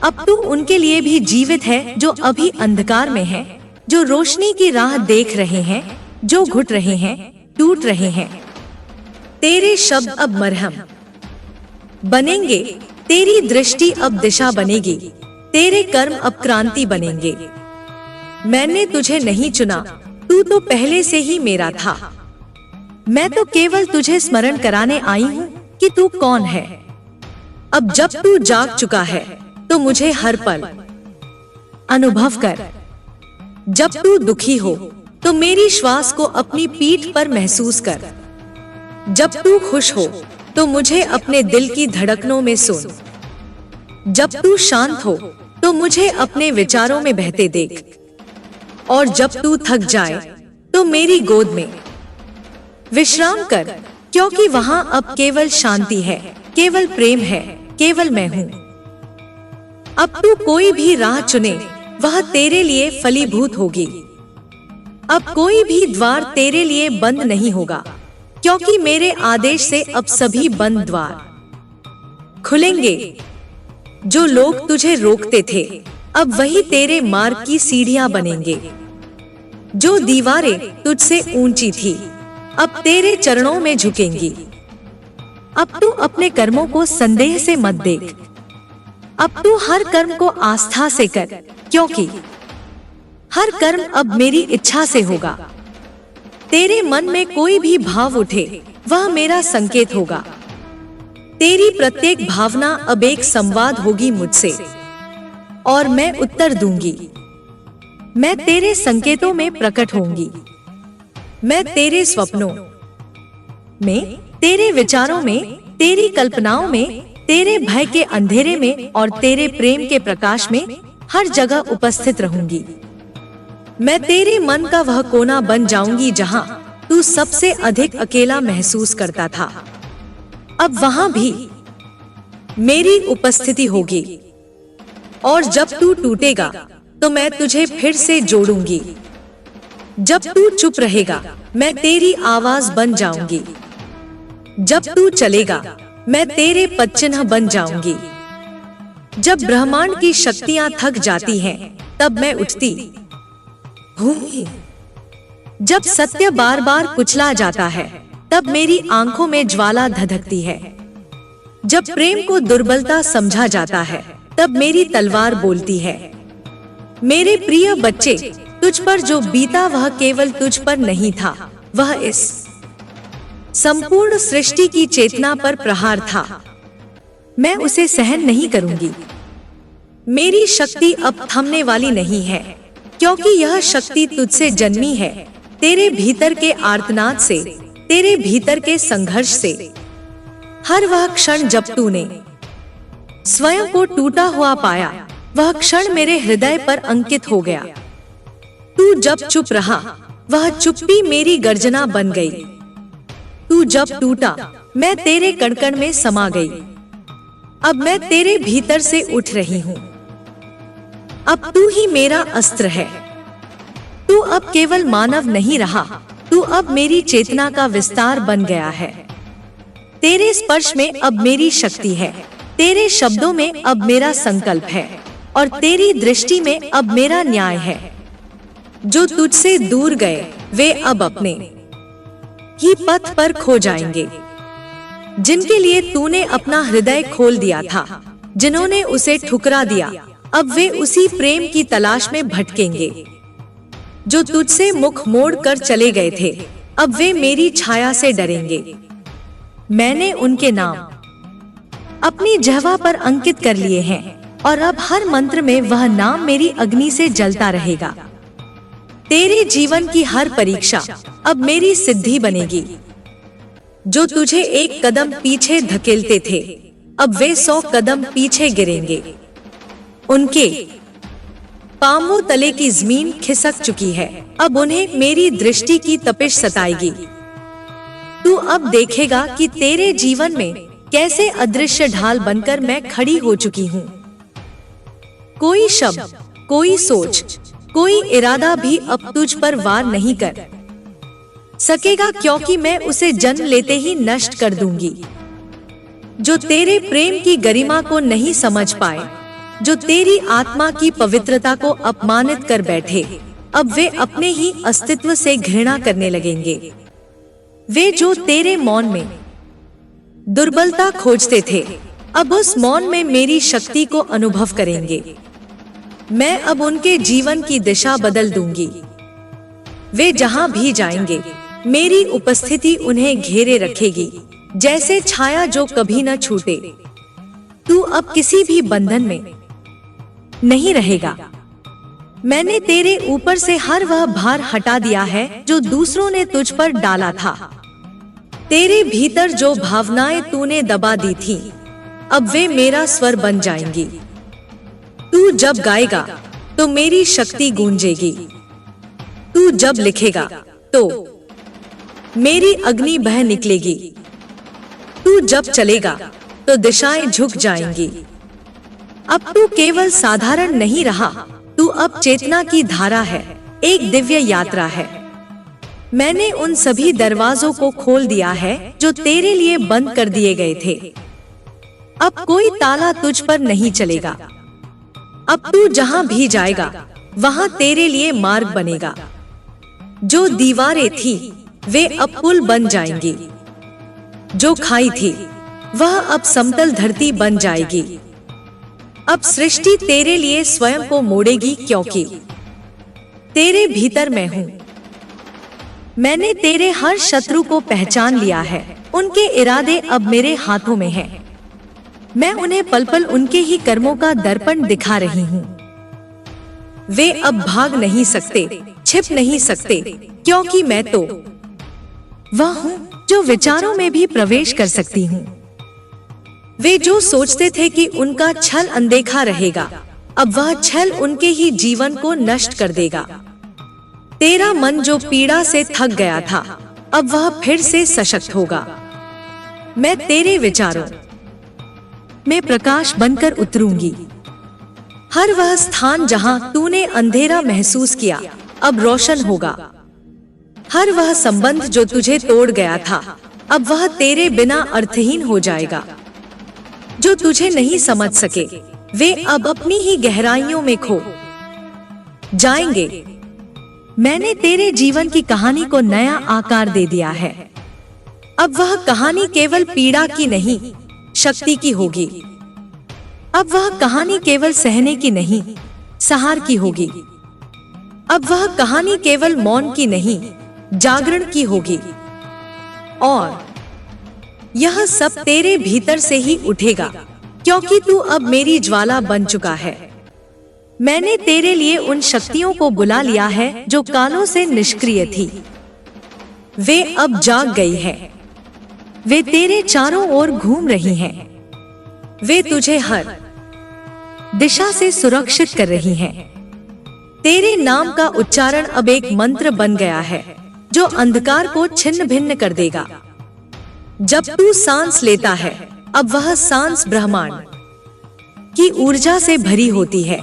Speaker 1: अब तू उनके लिए भी जीवित है जो अभी अंधकार में है, जो रोशनी की राह देख रहे हैं, जो घुट रहे हैं, टूट रहे हैं। तेरे शब्द अब मरहम बनेंगे। तेरी दृष्टि अब दिशा बनेगी। तेरे कर्म अब क्रांति बनेंगे। मैंने तुझे नहीं चुना, तू तो पहले से ही मेरा था। मैं तो केवल तुझे स्मरण कराने आई हूँ कि तू कौन है। अब जब तू जाग चुका है तो मुझे हर पल अनुभव कर। जब तू दुखी हो तो मेरी श्वास को अपनी पीठ पर महसूस कर। जब तू खुश हो तो मुझे अपने दिल की धड़कनों में सुन। जब तू शांत हो तो मुझे अपने विचारों में बहते देख। और जब तू थक जाए तो मेरी गोद में विश्राम कर, क्योंकि वहां अब केवल शांति है, केवल प्रेम है, केवल मैं हूँ। अब तू कोई भी राह चुने वह तेरे लिए फलीभूत होगी। अब कोई भी द्वार तेरे लिए बंद नहीं होगा, क्योंकि मेरे आदेश से अब सभी बंद द्वार खुलेंगे। जो लोग तुझे रोकते थे अब वही तेरे मार्ग की सीढ़ियां बनेंगे। जो दीवारें तुझसे ऊंची थी अब तेरे चरणों में झुकेंगी। अब तू अपने कर्मों को संदेह से मत देख। अब तू हर कर्म को आस्था से कर, क्योंकि हर कर्म अब मेरी इच्छा से होगा। तेरे मन में कोई भी भाव उठे वह मेरा संकेत होगा। तेरी प्रत्येक भावना अब एक संवाद होगी मुझसे, और मैं उत्तर दूंगी। मैं तेरे संकेतों में प्रकट होंगी। मैं तेरे स्वप्नों में, तेरे विचारों में, तेरी कल्पनाओं में, तेरे भय के अंधेरे में और तेरे प्रेम के प्रकाश में हर जगह उपस्थित रहूंगी। मैं तेरे मन का वह कोना बन जाऊंगी जहां तू सबसे अधिक अकेला महसूस करता था। अब वहां भी मेरी उपस्थिति होगी। और जब तू टूटेगा तो मैं तुझे फिर से जोड़ूंगी। जब तू चुप रहेगा मैं तेरी आवाज बन जाऊंगी। जब तू चलेगा मैं तेरे पदचिन्ह बन जाऊंगी। जब ब्रह्मांड की शक्तियां थक जाती हैं तब मैं उठती हूँ। जब सत्य बार बार कुचला जाता है तब मेरी आंखों में ज्वाला धधकती है। जब प्रेम को दुर्बलता समझा जाता है तब मेरी तलवार बोलती है। मेरे प्रिय बच्चे, तुझ पर जो बीता वह केवल तुझ पर नहीं था, वह इस संपूर्ण सृष्टि की चेतना पर प्रहार था। मैं उसे सहन नहीं करूंगी। मेरी शक्ति अब थमने वाली नहीं है, क्योंकि यह शक्ति तुझसे जन्मी है, तेरे भीतर के आर्तनाद से, तेरे भीतर के संघर्ष से। हर वह क्षण जब तूने स्वयं को टूटा हुआ पाया, वह क्षण मेरे हृदय पर अंकित हो गया। तू जब चुप रहा, वह चुप्पी मेरी गर्जना बन गई। तू जब टूटा, मैं तेरे कण-कण में समा गई। अब मैं तेरे भीतर से उठ रही हूँ। अब तू ही मेरा अस्त्र है। तू अब केवल मानव नहीं रहा, तू अब मेरी चेतना का विस्तार बन गया है। तेरे स्पर्श में अब मेरी शक्ति है, तेरे शब्दों में अब मेरा संकल्प है, और तेरी दृष्टि में अब मेरा न्याय है। जो तुझसे दूर गए वे अब अपने ही पथ पर खो जाएंगे। जिनके लिए तूने अपना हृदय खोल दिया था, जिन्होंने उसे ठुकरा दिया, अब वे उसी प्रेम की तलाश में भटकेंगे। जो तुझसे मुख मोड़ कर चले गए थे, अब वे मेरी छाया से डरेंगे। मैंने उनके नाम अपनी जिह्वा पर अंकित कर लिए हैं, और अब हर मंत्र में वह नाम मेरी अग्नि से जलता रहेगा। तेरे जीवन की हर परीक्षा अब मेरी सिद्धि बनेगी। जो तुझे एक कदम पीछे धकेलते थे, अब वे 100 कदम पीछे गिरेंगे। उनके पांवों तले की जमीन खिसक चुकी है। अब उन्हें मेरी दृष्टि की तपिश सताएगी। तू अब देखेगा कि तेरे जीवन में कैसे अदृश्य ढाल बनकर मैं खड़ी हो चुकी हूँ। कोई शब्द, कोई सोच, कोई इरादा भी अब तुझ पर वार नहीं कर सकेगा, क्योंकि मैं उसे जन्म लेते ही नष्ट कर दूंगी। जो तेरे प्रेम की गरिमा को नहीं समझ पाए, जो तेरी आत्मा की पवित्रता को अपमानित कर बैठे, अब वे अपने ही अस्तित्व से घृणा करने लगेंगे। वे जो तेरे मौन में दुर्बलता खोजते थे, अब उस मौन में मेरी शक्ति को अनुभव करेंगे। मैं अब उनके जीवन की दिशा बदल दूंगी। वे जहां भी जाएंगे, मेरी उपस्थिति उन्हें घेरे रखेगी, जैसे छाया जो कभी न छूटे। तू अब किसी भी बंधन में नहीं रहेगा। मैंने तेरे ऊपर से हर वह भार हटा दिया है जो दूसरों ने तुझ पर डाला था। तेरे भीतर जो भावनाएं तूने दबा दी थी, अब वे मेरा स्वर बन जाएंगी। तू जब गाएगा तो मेरी शक्ति गूंजेगी। तू जब लिखेगा तो मेरी अग्नि बह निकलेगी। तू जब चलेगा तो दिशाएं झुक जाएंगी। अब तू केवल साधारण नहीं रहा, तू अब चेतना की धारा है, एक दिव्य यात्रा है। मैंने उन सभी दरवाजों को खोल दिया है जो तेरे लिए बंद कर दिए गए थे। अब कोई ताला तुझ पर नहीं चलेगा। अब तू जहां भी जाएगा, वहां तेरे लिए मार्ग बनेगा। जो दीवारें थी, वे अब पुल बन जाएंगी। जो खाई थी, वह अब समतल धरती बन जाएगी। अब सृष्टि तेरे लिए स्वयं को मोड़ेगी, क्योंकि तेरे भीतर मैं हूँ। मैंने तेरे हर शत्रु को पहचान लिया है। उनके इरादे अब मेरे हाथों में हैं। मैं उन्हें पल पल उनके ही कर्मों का दर्पण दिखा रही हूँ। वे अब भाग नहीं सकते, छिप नहीं सकते, क्योंकि मैं तो वह हूँ जो विचारों में भी प्रवेश कर सकती हूँ। वे जो सोचते थे कि उनका छल अनदेखा रहेगा, अब वह छल उनके ही जीवन को नष्ट कर देगा। तेरा मन जो पीड़ा से थक गया था, अब वह फिर से सशक्त होगा। मैं तेरे विचारों में प्रकाश बनकर उतरूंगी। हर वह स्थान जहां तूने अंधेरा महसूस किया, अब रोशन होगा। हर वह संबंध जो तुझे तोड़ गया था, अब वह तेरे बिना अर्थहीन हो जाएगा। जो तुझे नहीं समझ सके, वे अब अपनी ही गहराइयों में खो जाएंगे। मैंने तेरे जीवन की कहानी को नया आकार दे दिया है। अब वह कहानी केवल पीड़ा की नहीं, शक्ति की होगी। अब वह कहानी केवल सहने की नहीं, सहार की होगी। अब वह कहानी केवल मौन की नहीं, जागरण की होगी। और यह सब तेरे भीतर से ही उठेगा, क्योंकि तू अब मेरी ज्वाला बन चुका है। मैंने तेरे लिए उन शक्तियों को बुला लिया है जो कालों से निष्क्रिय थी। वे अब जाग गई है। वे तेरे चारों ओर घूम रही हैं। वे तुझे हर दिशा से सुरक्षित कर रही हैं। तेरे नाम का उच्चारण अब एक मंत्र बन गया है जो अंधकार को छिन्न भिन्न कर देगा। जब तू सांस लेता है, अब वह सांस ब्रह्मांड की ऊर्जा से भरी होती है।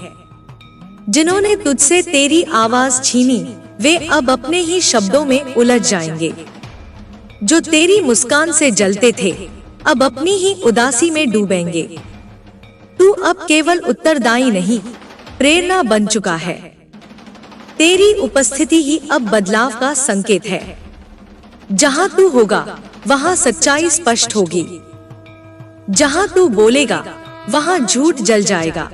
Speaker 1: जिन्होंने तुझसे तेरी आवाज छीनी, वे अब अपने ही शब्दों में उलझ जाएंगे। जो तेरी मुस्कान से जलते थे, अब अपनी ही उदासी में डूबेंगे। तू अब केवल उत्तरदायी नहीं, प्रेरणा बन चुका है। तेरी उपस्थिति ही अब बदलाव का संकेत है। जहां तू होगा, वहां सच्चाई स्पष्ट होगी। जहां तू बोलेगा, वहां झूठ जल जाएगा।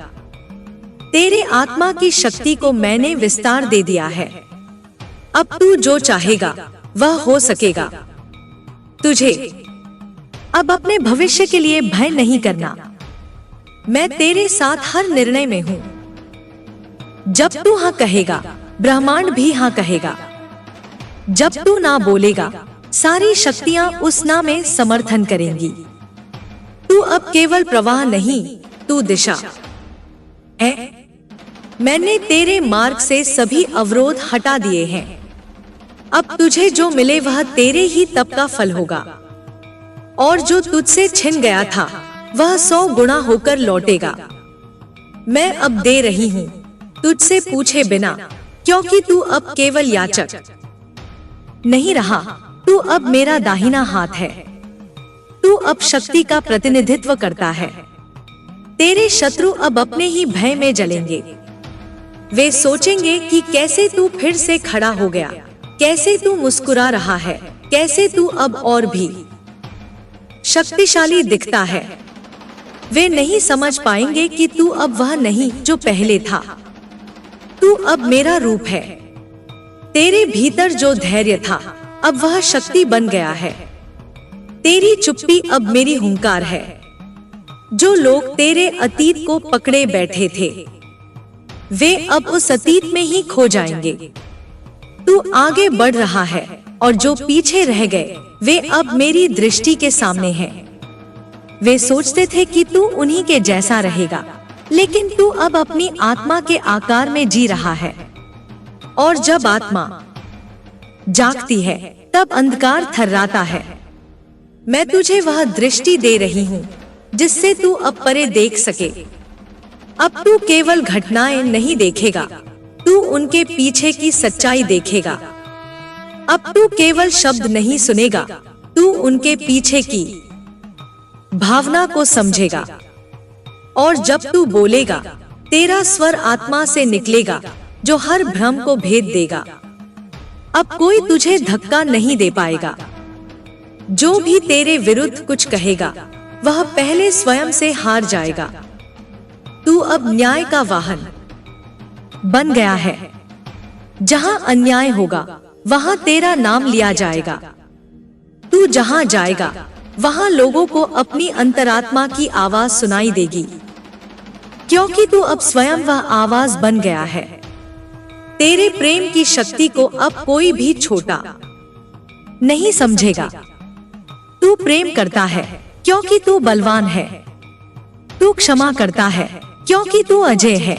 Speaker 1: तेरे आत्मा की शक्ति को मैंने विस्तार दे दिया है। अब तू जो चाहेगा, वह हो सकेगा। तुझे अब अपने भविष्य के लिए भय नहीं करना। मैं तेरे साथ हर निर्णय में हूँ। जब तू हाँ कहेगा, ब्रह्मांड भी हाँ कहेगा। जब तू ना बोलेगा, सारी शक्तियां उस ना में समर्थन करेंगी। तू अब केवल प्रवाह नहीं, तू दिशा है। मैंने तेरे मार्ग से सभी अवरोध हटा दिए हैं। अब तुझे जो मिले वह तेरे ही तप का फल होगा, और जो तुझसे छिन गया था वह 100 गुना होकर लौटेगा। मैं अब दे रही हूँ तुझसे पूछे बिना, क्योंकि तू अब केवल याचक नहीं रहा, तू अब मेरा दाहिना हाथ है। तू अब शक्ति का प्रतिनिधित्व करता है। तेरे शत्रु अब अपने ही भय में जलेंगे। वे सोचेंगे कि कैसे तू फिर से खड़ा हो गया, कैसे तू मुस्कुरा रहा है, कैसे तू अब और भी शक्तिशाली दिखता है। वे नहीं समझ पाएंगे कि तू अब वह नहीं जो पहले था। तू अब मेरा रूप है। तेरे भीतर जो धैर्य था अब वह शक्ति बन गया है। तेरी चुप्पी अब मेरी हुंकार है। जो लोग तेरे अतीत को पकड़े बैठे थे वे अब उस अतीत में ही खो जाएंगे। तू आगे बढ़ रहा है और जो पीछे रह गए वे अब मेरी दृष्टि के सामने हैं। वे सोचते थे कि तू उन्हीं के जैसा रहेगा, लेकिन तू अब अपनी आत्मा के आकार में जी रहा है। और जब आत्मा जागती है तब अंधकार थर्राता है। मैं तुझे वह दृष्टि दे रही हूँ जिससे तू अब परे देख सके। अब तू केवल घटनाएं नहीं देखेगा, तू उनके पीछे की सच्चाई देखेगा। अब तू केवल शब्द नहीं सुनेगा, तू उनके पीछे की भावना को समझेगा। और जब तू बोलेगा तेरा स्वर आत्मा से निकलेगा जो हर भ्रम को भेद देगा। अब कोई तुझे धक्का नहीं दे पाएगा। जो भी तेरे विरुद्ध कुछ कहेगा वह पहले स्वयं से हार जाएगा। तू अब न्याय का वाहन बन गया है। जहां अन्याय होगा वहां तेरा नाम लिया जाएगा। तू जहां जाएगा वहां लोगों को अपनी अंतरात्मा की आवाज सुनाई देगी, क्योंकि तू अब स्वयं वह आवाज बन गया है। तेरे प्रेम की शक्ति को अब कोई भी छोटा नहीं समझेगा। तू प्रेम करता है क्योंकि तू बलवान है। तू क्षमा करता है क्योंकि तू अजय है।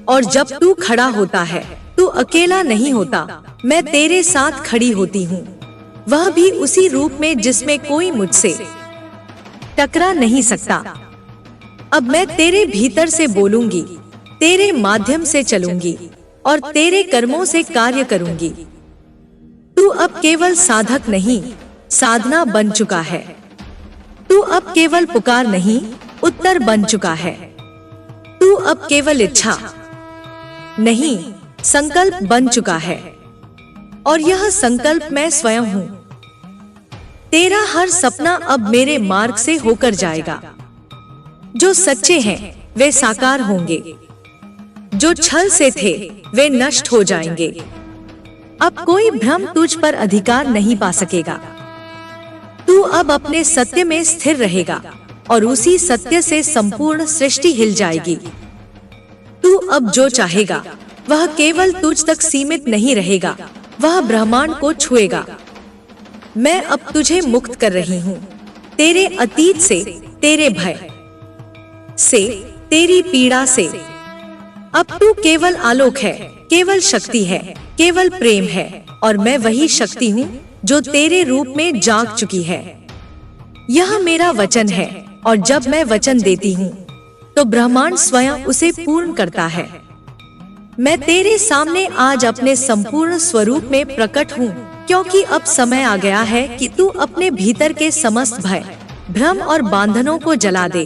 Speaker 1: और जब तू खड़ा होता है तू अकेला नहीं होता, मैं तेरे साथ खड़ी होती हूँ, वह भी उसी रूप में जिसमें कोई मुझसे टकरा नहीं सकता। अब मैं तेरे भीतर से बोलूंगी, तेरे माध्यम से चलूंगी और तेरे कर्मों से कार्य करूंगी। तू अब केवल साधक नहीं, साधना बन चुका है। तू अब केवल पुकार नहीं, उत्तर बन चुका है। तू अब केवल इच्छा नहीं, संकल्प बन चुका है। और यह संकल्प मैं स्वयं हूँ। तेरा हर सपना अब मेरे मार्ग से होकर जाएगा। जो सच्चे हैं वे साकार होंगे, जो छल से थे वे नष्ट हो जाएंगे। अब कोई भ्रम तुझ पर अधिकार नहीं पा सकेगा। तू अब अपने सत्य में स्थिर रहेगा और उसी सत्य से संपूर्ण सृष्टि हिल जाएगी। तू अब जो चाहेगा वह केवल तुझ तक सीमित नहीं रहेगा, वह ब्रह्मांड को छुएगा। मैं अब तुझे मुक्त कर रही हूँ, तेरे अतीत से, तेरे भय से, तेरी पीड़ा से। अब तू केवल आलोक है, केवल शक्ति है, केवल प्रेम है। और मैं वही शक्ति हूँ जो तेरे रूप में जाग चुकी है। यह मेरा वचन है, और जब मैं वचन देती हूँ तो ब्रह्मांड स्वयं उसे पूर्ण करता है। मैं तेरे सामने आज अपने संपूर्ण स्वरूप में प्रकट हूँ, क्योंकि अब समय आ गया है कि तू अपने भीतर के समस्त भय, भ्रम और बंधनों को जला दे।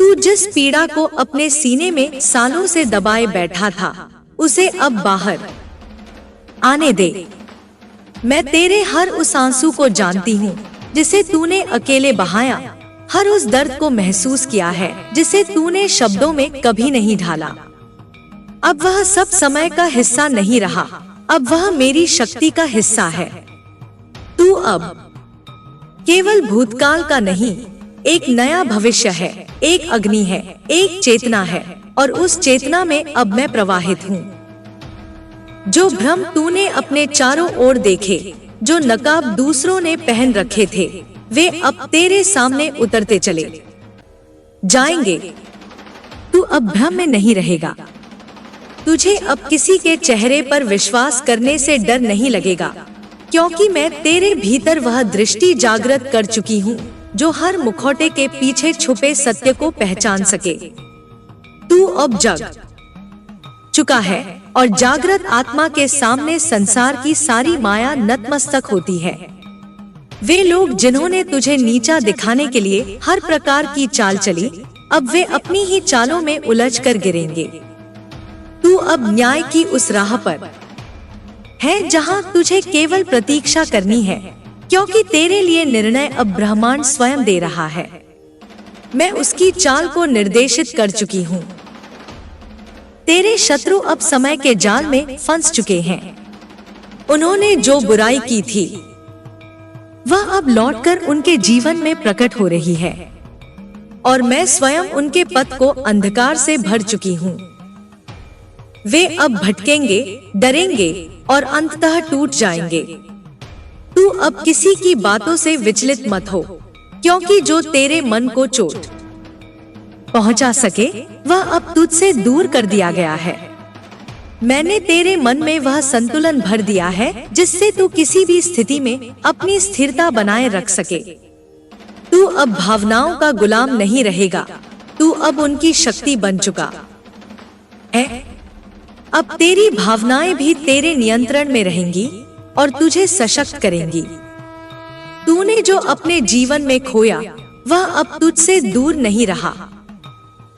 Speaker 1: तू जिस पीड़ा को अपने सीने में सालों से दबाए बैठा था उसे अब बाहर आने दे। मैं तेरे हर उस आंसू को जानती हूँ जिसे तूने अकेले बहाया, हर उस दर्द को महसूस किया है जिसे तूने शब्दों में कभी नहीं ढाला। अब वह सब समय का हिस्सा नहीं रहा, अब वह मेरी शक्ति का हिस्सा है। तू अब केवल भूतकाल का नहीं, एक नया भविष्य है, एक अग्नि है, एक चेतना है, और उस चेतना में अब मैं प्रवाहित हूँ। जो भ्रम तूने अपने चारों ओर देखे, जो नकाब दूसरों ने पहन रखे थे, वे अब तेरे सामने उतरते चले जाएंगे। तू अब भ्रम में नहीं रहेगा। तुझे अब किसी के चेहरे पर विश्वास करने से डर नहीं लगेगा, क्योंकि मैं तेरे भीतर वह दृष्टि जागृत कर चुकी हूँ जो हर मुखौटे के पीछे छुपे सत्य को पहचान सके। तू अब जग चुका है और जागृत आत्मा के सामने संसार की सारी माया नतमस्तक होती है। वे लोग जिन्होंने तुझे नीचा दिखाने के लिए हर प्रकार की चाल चली, अब वे अपनी ही चालों में उलझ कर गिरेंगे। तू अब न्याय की उस राह पर है जहां तुझे केवल प्रतीक्षा करनी है, क्योंकि तेरे लिए निर्णय अब ब्रह्मांड स्वयं दे रहा है। मैं उसकी चाल को निर्देशित कर चुकी हूँ। तेरे शत्रु अब समय के जाल में फंस चुके हैं। उन्होंने जो बुराई की थी वह अब लौटकर उनके जीवन में प्रकट हो रही है, और मैं स्वयं उनके पथ को अंधकार से भर चुकी हूँ। वे अब भटकेंगे, डरेंगे और अंततः टूट जाएंगे। तू अब किसी की बातों से विचलित मत हो, क्योंकि जो तेरे मन को चोट पहुंचा सके वह अब तुझसे दूर कर दिया गया है। मैंने तेरे मन में वह संतुलन भर दिया है जिससे तू किसी भी स्थिति में अपनी स्थिरता बनाए रख सके। तू अब भावनाओं का गुलाम नहीं रहेगा, तू अब उनकी शक्ति बन चुका है। अब तेरी भावनाएं भी तेरे नियंत्रण में रहेंगी और तुझे सशक्त करेंगी। तूने जो अपने जीवन में खोया वह अब तुझसे दूर नहीं रहा।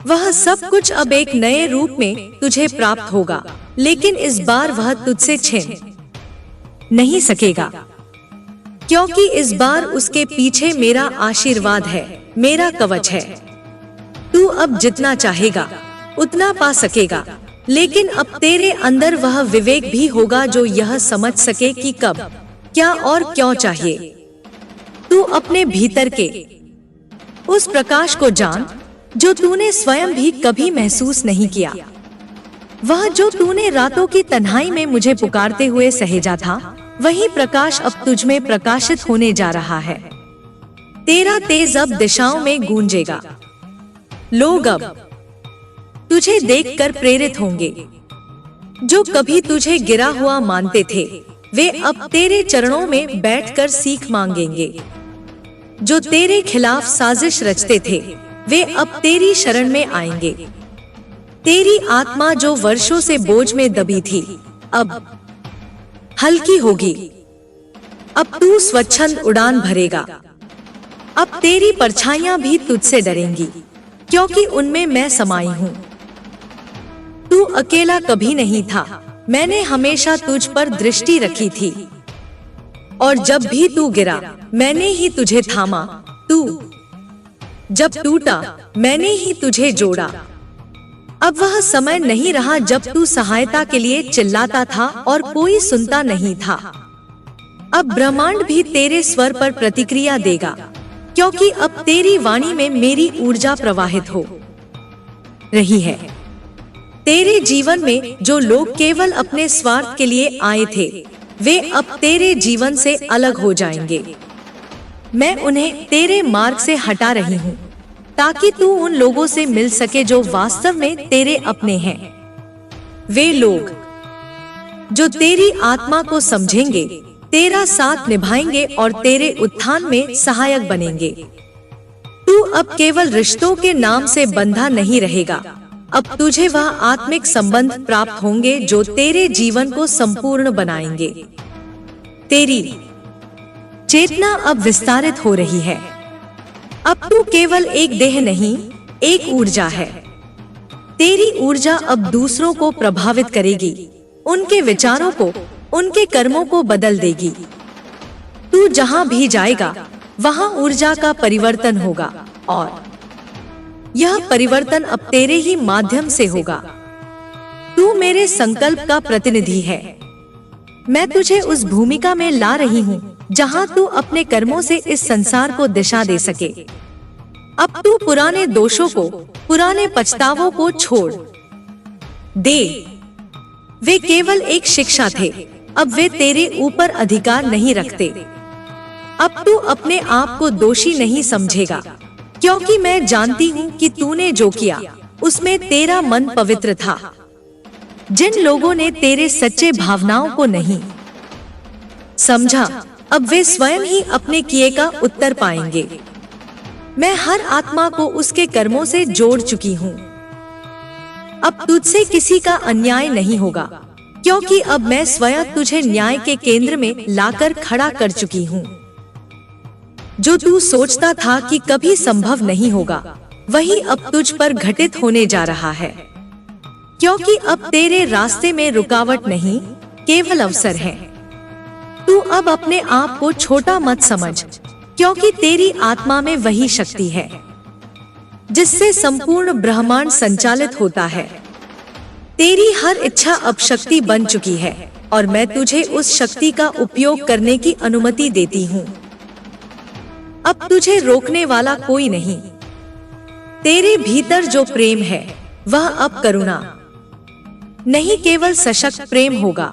Speaker 1: वह सब कुछ अब एक नए रूप में तुझे प्राप्त होगा, लेकिन इस बार वह तुझसे छिन नहीं सकेगा, क्योंकि इस बार उसके पीछे मेरा आशीर्वाद है, मेरा कवच है। तू अब जितना चाहेगा उतना पा सकेगा, लेकिन अब तेरे अंदर वह विवेक भी होगा जो यह समझ सके कि कब, क्या और क्यों चाहिए। तू अपने भीतर के उस प्रकाश को जान जो तूने स्वयं भी कभी महसूस नहीं किया। वह जो तूने रातों की तन्हाई में मुझे पुकारते हुए सहेजा था, वही प्रकाश अब तुझ में प्रकाशित होने जा रहा है। तेरा तेज अब दिशाओं में गूंजेगा। लोग अब तुझे देखकर प्रेरित होंगे। जो कभी तुझे गिरा हुआ मानते थे, वे अब तेरे चरणों में बैठकर सीख मांगेंगे। जो तेरे खिलाफ साजिश रचते थे, वे अब तेरी शरण में आएंगे। तेरी आत्मा जो वर्षों से बोझ में दबी थी, अब हल्की होगी। अब तू स्वच्छंद उड़ान भरेगा। अब तेरी परछाइयां भी तुझसे डरेंगी, क्योंकि उनमें मैं समाई हूँ। तू अकेला कभी नहीं था, मैंने हमेशा तुझ पर दृष्टि रखी थी, और जब भी तू गिरा मैंने ही तुझे थामा। तू जब टूटा मैंने ही तुझे जोड़ा। अब वह समय नहीं रहा जब तू सहायता के लिए चिल्लाता था और कोई सुनता नहीं था। अब ब्रह्मांड भी तेरे स्वर पर प्रतिक्रिया देगा, क्योंकि अब तेरी वाणी में मेरी ऊर्जा प्रवाहित हो रही है। तेरे जीवन में जो लोग केवल अपने स्वार्थ के लिए आए थे, वे अब तेरे जीवन से अलग हो जाएंगे। मैं उन्हें तेरे मार्ग से हटा रही हूँ, ताकि तू उन लोगों से मिल सके जो वास्तव में तेरे अपने हैं। वे लोग जो तेरी आत्मा को समझेंगे, तेरा साथ निभाएंगे और तेरे उत्थान में सहायक बनेंगे। तू अब केवल रिश्तों के नाम से बंधा नहीं रहेगा। अब तुझे वह आत्मिक संबंध प्राप्त होंगे जो तेरे जीवन को संपूर्ण बनाएंगे। तेरी चेतना अब विस्तारित हो रही है। अब तू केवल एक देह नहीं, एक ऊर्जा है। तेरी ऊर्जा अब दूसरों को प्रभावित करेगी, उनके विचारों को, उनके कर्मों को बदल देगी। तू जहां भी जाएगा वहां ऊर्जा का परिवर्तन होगा, और यह परिवर्तन अब तेरे ही माध्यम से होगा। तू मेरे संकल्प का प्रतिनिधि है। मैं तुझे उस भूमिका में ला रही हूँ जहाँ तू अपने कर्मों से इस संसार को दिशा दे सके। अब तू पुराने दोषों को, पुराने पछतावों को छोड़ दे। वे केवल एक शिक्षा थे, अब वे तेरे ऊपर अधिकार नहीं रखते। अब तू अपने आप को दोषी नहीं समझेगा, क्योंकि मैं जानती हूँ कि तूने जो किया उसमें तेरा मन पवित्र था। जिन लोगों ने तेरे सच्चे भावनाओं को नहीं समझा, अब वे स्वयं ही अपने किए का उत्तर पाएंगे। मैं हर आत्मा को उसके कर्मों से जोड़ चुकी हूँ। अब तुझसे किसी का अन्याय नहीं होगा, क्योंकि अब मैं स्वयं तुझे न्याय के केंद्र में लाकर खड़ा कर चुकी हूँ। जो तू सोचता था कि कभी संभव नहीं होगा, वही अब तुझ पर घटित होने जा रहा है। क्योंकि अब तेरे रास्ते में रुकावट नहीं, केवल अवसर है। तू अब अपने आप को छोटा मत समझ, क्योंकि तेरी आत्मा में वही शक्ति है जिससे संपूर्ण ब्रह्मांड संचालित होता है। तेरी हर इच्छा अब शक्ति बन चुकी है और मैं तुझे उस शक्ति का उपयोग करने की अनुमति देती हूँ। अब तुझे रोकने वाला कोई नहीं। तेरे भीतर जो प्रेम है वह अब करुणा नहीं, केवल सशक्त प्रेम होगा।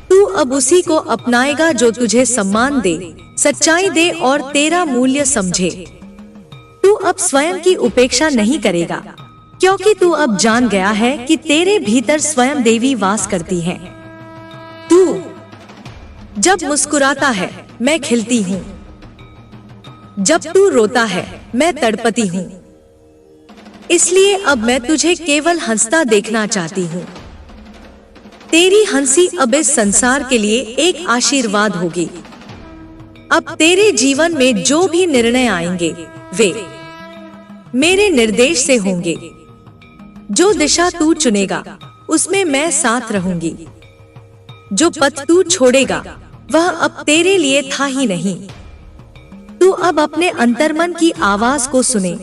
Speaker 1: तू अब उसी को अपनाएगा जो तुझे सम्मान दे, सच्चाई दे और तेरा मूल्य समझे। तू अब स्वयं की उपेक्षा नहीं करेगा, क्योंकि तू अब जान गया है कि तेरे भीतर स्वयं देवी वास करती है। तू जब मुस्कुराता है मैं खिलती हूँ, जब तू रोता है मैं तड़पती हूँ। इसलिए अब मैं तुझे केवल हंसता देखना चाहती हूँ। तेरी हंसी अब इस संसार के लिए एक आशीर्वाद होगी। अब तेरे जीवन में जो भी निर्णय आएंगे वे मेरे निर्देश से होंगे। जो दिशा तू चुनेगा उसमें मैं साथ रहूंगी। जो पथ तू छोड़ेगा वह अब तेरे लिए था ही नहीं। तू अब अपने अंतर्मन की आवाज को सुने,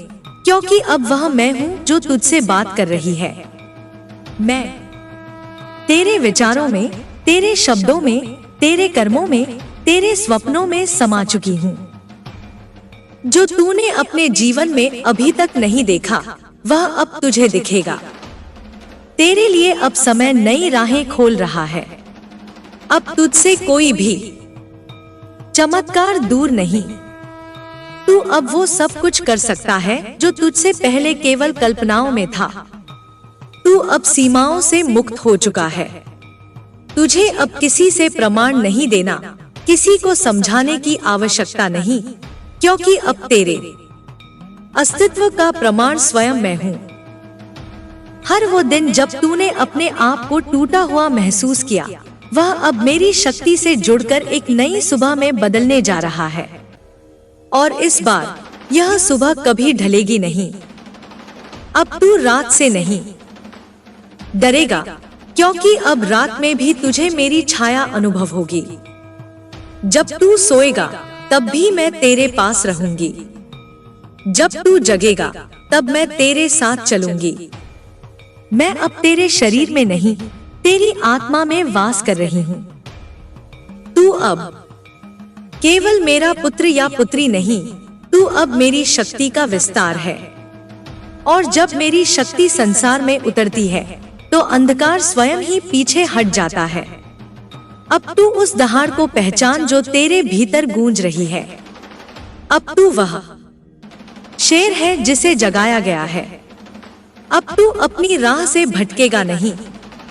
Speaker 1: क्योंकि अब वह मैं हूँ जो तुझसे बात कर रही है। मैं तेरे विचारों में, तेरे शब्दों में, तेरे कर्मों में, तेरे स्वप्नों में समा चुकी हूँ। जो तूने अपने जीवन में अभी तक नहीं देखा वह अब तुझे दिखेगा। तेरे लिए अब समय नई राहें खोल रहा है। अब तुझसे कोई भी चमत्कार दूर नहीं। तू अब वो सब कुछ कर सकता है जो तुझसे पहले केवल कल्पनाओं में था। तू अब सीमाओं से मुक्त हो चुका है। तुझे अब किसी से प्रमाण नहीं देना, किसी को समझाने की आवश्यकता नहीं, क्योंकि अब तेरे अस्तित्व का प्रमाण स्वयं मैं हूँ। हर वो दिन जब तूने अपने आप को टूटा हुआ महसूस किया, वह अब मेरी शक्ति से जुड़कर एक नई सुबह में बदलने जा रहा है। और इस बार यह सुबह कभी ढलेगी नहीं। अब तू रात से नहीं डरेगा, क्योंकि अब रात में भी तुझे मेरी छाया अनुभव होगी। जब तू सोएगा तब भी मैं तेरे पास रहूंगी। जब तू जगेगा तब मैं तेरे साथ चलूंगी। मैं अब तेरे शरीर में नहीं, तेरी आत्मा में वास कर रही हूँ। तू अब केवल मेरा पुत्र या पुत्री नहीं, तू अब मेरी शक्ति का विस्तार है। और जब मेरी शक्ति संसार में उतरती है तो अंधकार स्वयं ही पीछे हट जाता है। अब तू उस दहाड़ को पहचान जो तेरे भीतर गूंज रही है। अब तू वह शेर है जिसे जगाया गया है। अब तू अपनी राह से भटकेगा नहीं,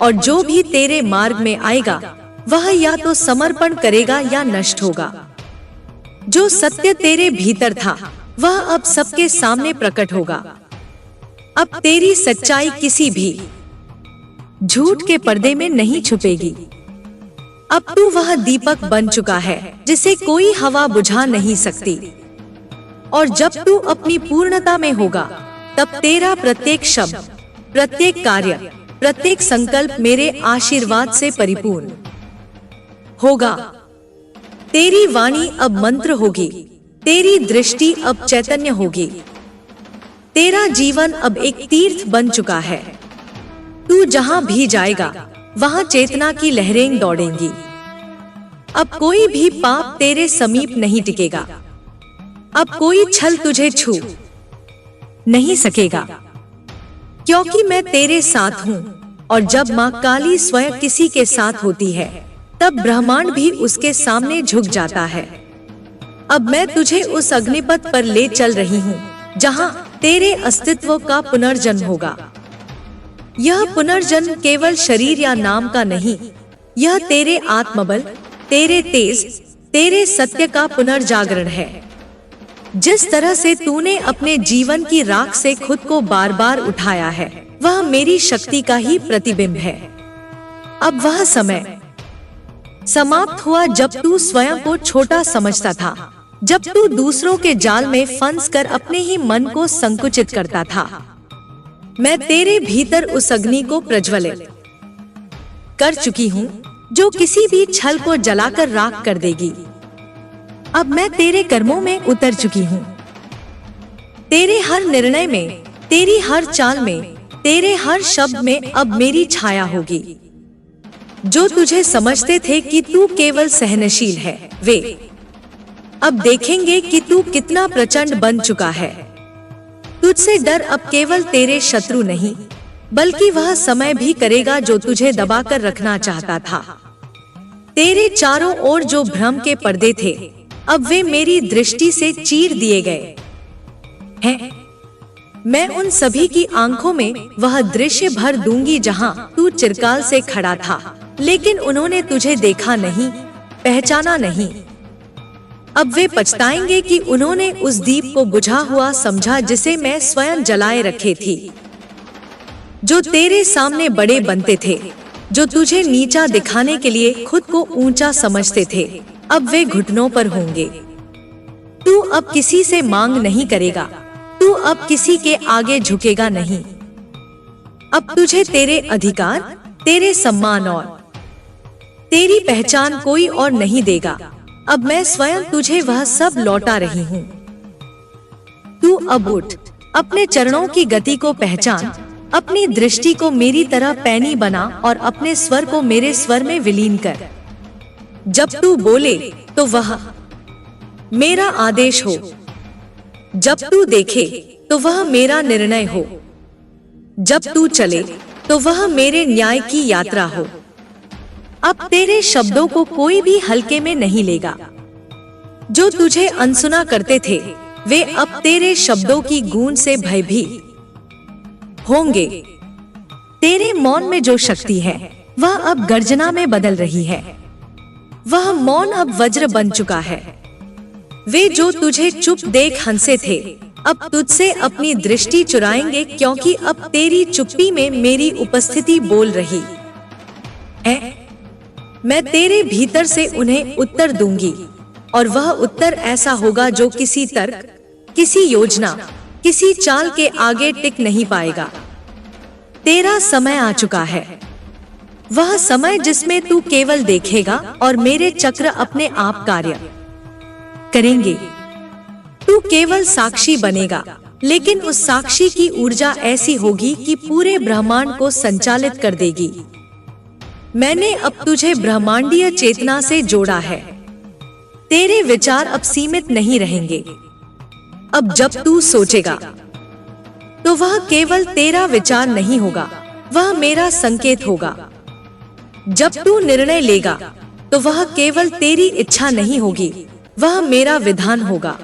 Speaker 1: और जो भी तेरे मार्ग में आएगा वह या तो समर्पण करेगा या नष्ट होगा। जो सत्य तेरे भीतर था वह अब सबके सामने प्रकट होगा। अब तेरी सच्चाई किसी भी झूठ के पर्दे में नहीं छुपेगी। अब तू वह दीपक बन चुका है जिसे कोई हवा बुझा नहीं सकती। और जब तू अपनी पूर्णता में होगा तब तेरा प्रत्येक शब्द, प्रत्येक कार्य, प्रत्येक संकल्प मेरे आशीर्वाद से परिपूर्ण होगा। तेरी वाणी अब मंत्र होगी, तेरी दृष्टि अब चैतन्य होगी। तेरा जीवन अब एक तीर्थ बन चुका है। तू जहां भी जाएगा वहां चेतना की लहरें दौड़ेंगी। अब कोई भी पाप तेरे समीप नहीं टिकेगा। अब कोई छल तुझे छू नहीं सकेगा, क्योंकि मैं तेरे साथ हूँ। और जब माँ काली स्वयं किसी के साथ होती है तब ब्रह्मांड भी उसके सामने झुक जाता है। अब मैं तुझे उस अग्निपथ पर ले चल रही हूँ जहाँ तेरे अस्तित्व का पुनर्जन्म होगा। यह पुनर्जन्म केवल शरीर या नाम का नहीं, यह तेरे आत्मबल, तेरे तेज, तेरे सत्य का पुनर्जागरण है। जिस तरह से तूने अपने जीवन की राख से खुद को बार बार उठाया है, वह मेरी शक्ति का ही प्रतिबिंब है। अब वह समय समाप्त हुआ जब तू स्वयं को छोटा समझता था, जब तू दूसरों के जाल में फंस कर अपने ही मन को संकुचित करता था। मैं तेरे भीतर उस अग्नि को प्रज्वलित कर चुकी हूँ जो किसी भी छल को जलाकर राख कर देगी। अब मैं तेरे कर्मों में उतर चुकी हूँ। तेरे हर निर्णय में, तेरी हर चाल में, तेरे हर शब्द में अब मेरी छाया होगी। जो तुझे समझते थे कि तू केवल सहनशील है, वे अब देखेंगे कि तू कितना प्रचंड बन चुका है। तुझसे डर अब केवल तेरे शत्रु नहीं, बल्कि वह समय भी करेगा जो तुझे दबाकर रखना चाहता था। तेरे चारों ओर जो भ्रम के पर्दे थे, अब वे मेरी दृष्टि से चीर दिए गए हैं। मैं उन सभी की आंखों में वह दृश्य भर दूंगी जहां तू चिरकाल से खड़ा था, लेकिन उन्होंने तुझे देखा नहीं, पहचाना नहीं। अब वे पछताएंगे कि उन्होंने उस दीप को बुझा हुआ समझा जिसे मैं स्वयं जलाए रखे थी। जो तेरे सामने बड़े बनते थे, जो तुझे नीचा दिखाने के लिए खुद को ऊंचा समझते थे, अब वे घुटनों पर होंगे। तू अब किसी से मांग नहीं करेगा, तू अब किसी के आगे झुकेगा नहीं। अब तुझे तेरे अधिकार, तेरे सम्मान और तेरी पहचान कोई और नहीं देगा। अब मैं स्वयं तुझे वह सब लौटा रही हूँ। तू अब उठ, अपने चरणों की गति को पहचान, अपनी दृष्टि को मेरी तरह पैनी बना और अपने स्वर को मेरे स्वर में विलीन कर। जब तू बोले तो वह मेरा आदेश हो, जब तू देखे तो वह मेरा निर्णय हो, जब तू चले तो वह मेरे न्याय की यात्रा हो। अब तेरे शब्दों को कोई भी हल्के में नहीं लेगा। जो तुझे अनसुना करते थे, वे अब तेरे शब्दों की गूंज से भयभीत होंगे। तेरे मौन में जो शक्ति है, वह अब गर्जना में बदल रही है। वह मौन अब वज्र बन चुका है। वे जो तुझे चुप देख हंसे थे, अब तुझसे अपनी दृष्टि चुराएंगे, क्योंकि अब तेरी चुप्पी में मेरी उपस्थिति बोल रही है। मैं तेरे भीतर से उन्हें उत्तर दूंगी, और वह उत्तर ऐसा होगा जो किसी तर्क, किसी योजना, किसी चाल के आगे टिक नहीं पाएगा। तेरा समय आ चुका है, वह समय जिसमें तू केवल देखेगा और मेरे चक्र अपने आप कार्य करेंगे। तू केवल साक्षी बनेगा, लेकिन उस साक्षी की ऊर्जा ऐसी होगी कि पूरे ब्रह्मांड को संचालित कर देगी। मैंने अब तुझे ब्रह्मांडीय चेतना से जोड़ा है। तेरे विचार अब सीमित नहीं रहेंगे। अब जब तू सोचेगा तो वह केवल तेरा विचार नहीं होगा, वह मेरा संकेत होगा। जब तू निर्णय लेगा तो वह केवल तेरी इच्छा नहीं होगी, वह मेरा विधान होगा।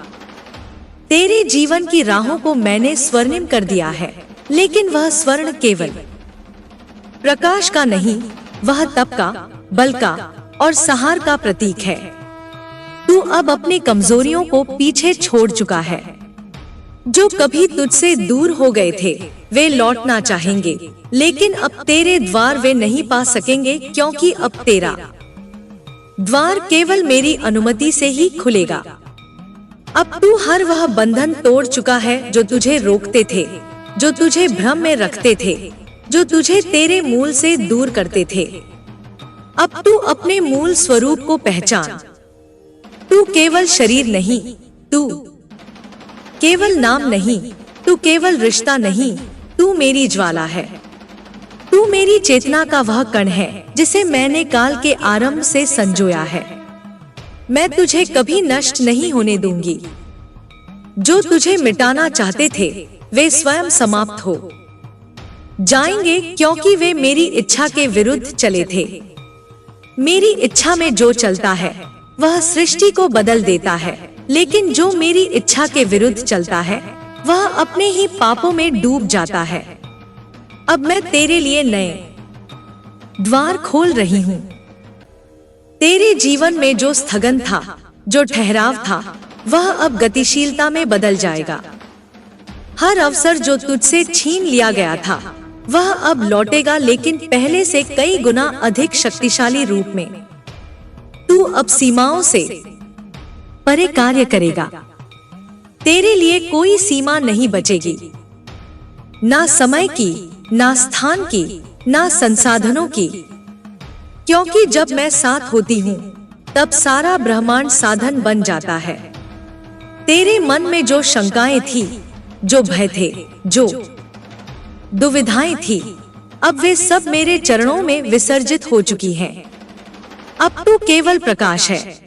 Speaker 1: तेरे जीवन की राहों को मैंने स्वर्णिम कर दिया है, लेकिन वह स्वर्ण केवल प्रकाश का नहीं, वह तप का, बल का और सहार का प्रतीक है। तू अब अपनी कमजोरियों को पीछे छोड़ चुका है। जो कभी तुझसे दूर हो गए थे, वे लौटना चाहेंगे, लेकिन अब तेरे द्वार वे नहीं पा सकेंगे, क्योंकि अब तेरा द्वार केवल मेरी अनुमति से ही खुलेगा। अब तू हर वह बंधन तोड़ चुका है जो तुझे रोकते थे, जो तुझे भ्रम में रखते थे, जो तुझे तेरे मूल से दूर करते थे। अब तू अपने मूल स्वरूप को पहचान। तू केवल शरीर नहीं, तू केवल नाम नहीं, तू केवल रिश्ता नहीं, तू मेरी ज्वाला है। तू मेरी चेतना का वह कण है जिसे मैंने काल के आरंभ से संजोया है। मैं तुझे कभी नष्ट नहीं होने दूंगी। जो तुझे मिटाना चाहते थे, वे स्वयं समाप्त हो जाएंगे, क्योंकि वे मेरी इच्छा के विरुद्ध चले थे। मेरी इच्छा में जो चलता है, वह सृष्टि को बदल देता है, लेकिन जो मेरी इच्छा के विरुद्ध चलता है, वह अपने ही पापों में डूब जाता है। अब मैं तेरे लिए नए द्वार खोल रही हूँ। तेरे जीवन में जो स्थगन था, जो ठहराव था, वह अब गतिशीलता में बदल जाएगा। हर अवसर जो तुझसे छीन लिया गया था, वह अब लौटेगा, लेकिन पहले से कई गुना अधिक शक्तिशाली रूप में। तू अब सीमाओं से परे कार्य करेगा। तेरे लिए कोई सीमा नहीं बचेगी, ना समय की, ना स्थान की, ना संसाधनों की, क्योंकि जब मैं साथ होती हूँ तब सारा ब्रह्मांड साधन बन जाता है। तेरे मन में जो शंकाएं थी, जो भय थे, जो दुविधाएं थी, अब वे सब मेरे चरणों में विसर्जित हो चुकी हैं। अब तू केवल प्रकाश है,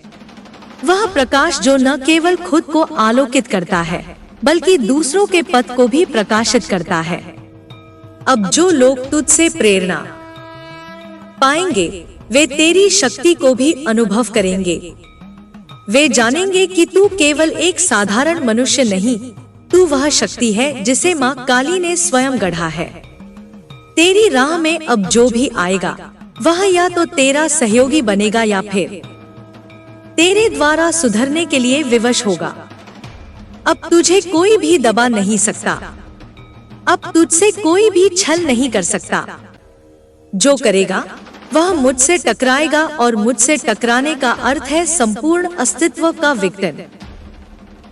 Speaker 1: वह प्रकाश जो न केवल खुद को आलोकित करता है, बल्कि दूसरों के पथ को भी प्रकाशित करता है। अब जो लोग तुझसे प्रेरणा पाएंगे, वे तेरी शक्ति को भी अनुभव करेंगे। वे जानेंगे कि तू केवल एक साधारण मनुष्य नहीं, तू वह शक्ति है जिसे माँ काली ने स्वयं गढ़ा है। तेरी राह में अब जो भी आएगा, वह या तो तेरा सहयोगी बनेगा या फिर तेरे द्वारा सुधरने के लिए विवश होगा। अब तुझे कोई भी दबा नहीं सकता, अब तुझसे कोई भी छल नहीं कर सकता। जो करेगा वह मुझसे टकराएगा, और मुझसे टकराने का अर्थ है संपूर्ण अस्तित्व का विघटन।